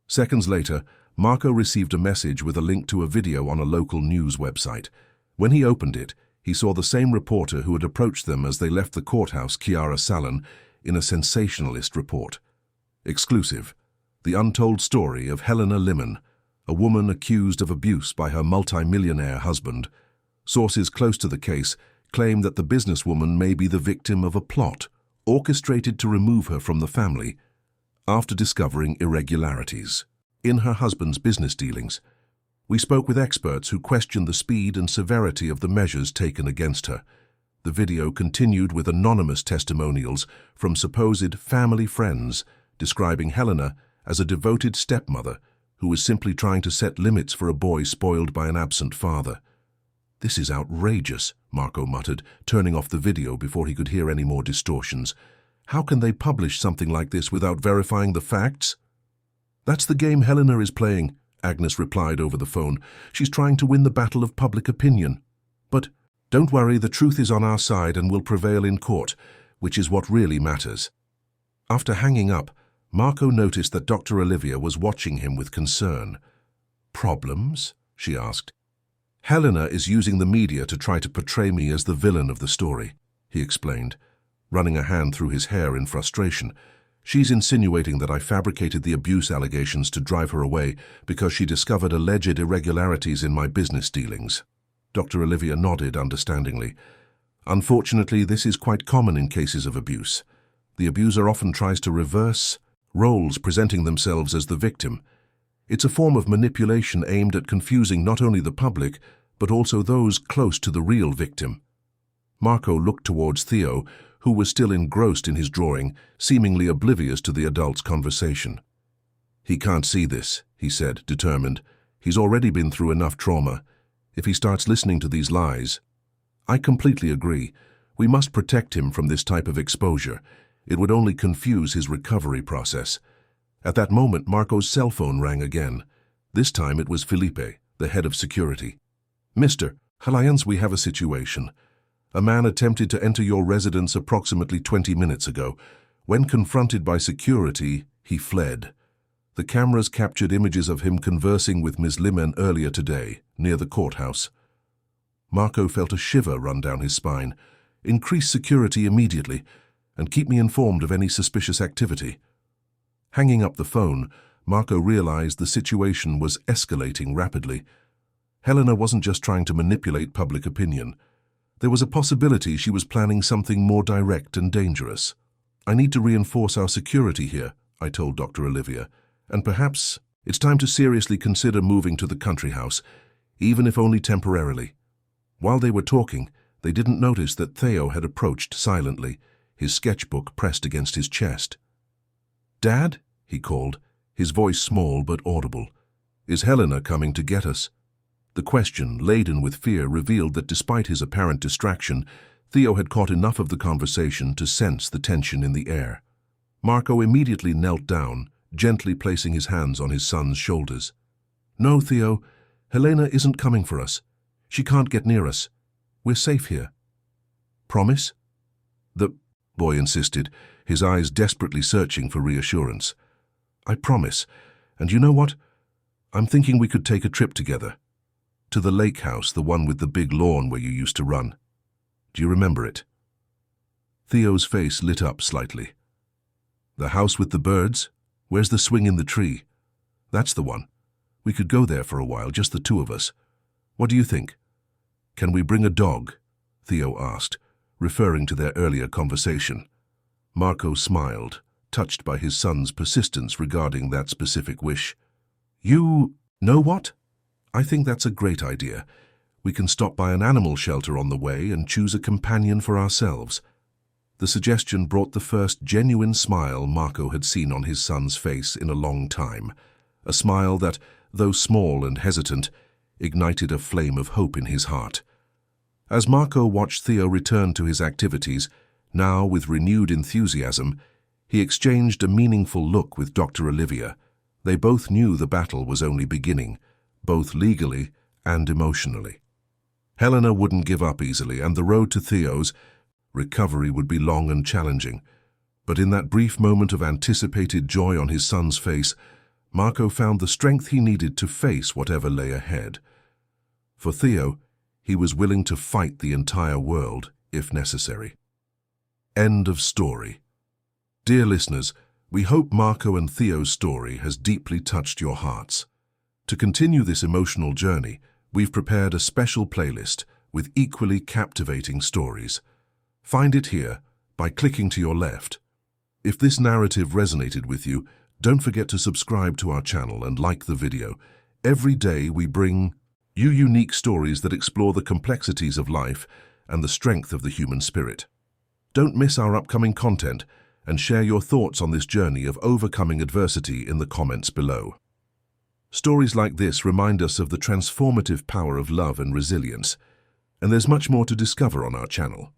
Seconds later, Marco received a message with a link to a video on a local news website. When he opened it, he saw the same reporter who had approached them as they left the courthouse, Chiara Salon, in a sensationalist report. Exclusive: the untold story of Helena Limon, a woman accused of abuse by her multi-millionaire husband. Sources close to the case claim that the businesswoman may be the victim of a plot orchestrated to remove her from the family after discovering irregularities in her husband's business dealings. We spoke with experts who questioned the speed and severity of the measures taken against her. The video continued with anonymous testimonials from supposed family friends describing Helena as a devoted stepmother who was simply trying to set limits for a boy spoiled by an absent father. "This is outrageous," Marco muttered, turning off the video before he could hear any more distortions. "How can they publish something like this without verifying the facts?" "That's the game Helena is playing," Agnes replied over the phone. "She's trying to win the battle of public opinion. But don't worry, the truth is on our side and will prevail in court, which is what really matters." After hanging up, Marco noticed that Dr. Olivia was watching him with concern. "Problems?" she asked. "Helena is using the media to try to portray me as the villain of the story," he explained, running a hand through his hair in frustration. "She's insinuating that I fabricated the abuse allegations to drive her away because she discovered alleged irregularities in my business dealings." Dr. Olivia nodded understandingly. "Unfortunately, this is quite common in cases of abuse. The abuser often tries to reverse roles, presenting themselves as the victim. It's a form of manipulation aimed at confusing not only the public, but also those close to the real victim." Marco looked towards Theo, who was still engrossed in his drawing, seemingly oblivious to the adult's conversation. "He can't see this," he said, determined. "He's already been through enough trauma. If he starts listening to these lies—" "I completely agree. We must protect him from this type of exposure. It would only confuse his recovery process." At that moment, Marco's cell phone rang again. This time it was Felipe, the head of security. "Mr. Lyons, we have a situation. A man attempted to enter your residence approximately 20 minutes ago. When confronted by security, he fled. The cameras captured images of him conversing with Ms. Limon earlier today, near the courthouse." Marco felt a shiver run down his spine. "Increase security immediately, and keep me informed of any suspicious activity." Hanging up the phone, Marco realized the situation was escalating rapidly. Helena wasn't just trying to manipulate public opinion. There was a possibility she was planning something more direct and dangerous. "I need to reinforce our security here," I told Dr. Olivia, "and perhaps it's time to seriously consider moving to the country house, even if only temporarily." While they were talking, they didn't notice that Theo had approached silently, his sketchbook pressed against his chest. "Dad?" he called, his voice small but audible. "Is Helena coming to get us?" The question, laden with fear, revealed that despite his apparent distraction, Theo had caught enough of the conversation to sense the tension in the air. Marco immediately knelt down, gently placing his hands on his son's shoulders. "No, Theo, Helena isn't coming for us. She can't get near us. We're safe here." "Promise?" The boy insisted, his eyes desperately searching for reassurance. "I promise. And you know what? I'm thinking we could take a trip together. To the lake house, the one with the big lawn where you used to run. Do you remember it?" Theo's face lit up slightly. "The house with the birds? Where's the swing in the tree? That's the one. We could go there for a while, just the two of us. What do you think? Can we bring a dog?" Theo asked, referring to their earlier conversation. Marco smiled, touched by his son's persistence regarding that specific wish. "You know what? I think that's a great idea. We can stop by an animal shelter on the way and choose a companion for ourselves." The suggestion brought the first genuine smile Marco had seen on his son's face in a long time, a smile that, though small and hesitant, ignited a flame of hope in his heart. As Marco watched Theo return to his activities, now with renewed enthusiasm, he exchanged a meaningful look with Dr. Olivia. They both knew the battle was only beginning, both legally and emotionally. Helena wouldn't give up easily, and the road to Theo's recovery would be long and challenging. But in that brief moment of anticipated joy on his son's face, Marco found the strength he needed to face whatever lay ahead. For Theo, he was willing to fight the entire world, if necessary. End of story. Dear listeners, we hope Marco and Theo's story has deeply touched your hearts. To continue this emotional journey, we've prepared a special playlist with equally captivating stories. Find it here by clicking to your left. If this narrative resonated with you, don't forget to subscribe to our channel and like the video. Every day we bring you unique stories that explore the complexities of life and the strength of the human spirit. Don't miss our upcoming content and share your thoughts on this journey of overcoming adversity in the comments below. Stories like this remind us of the transformative power of love and resilience, and there's much more to discover on our channel.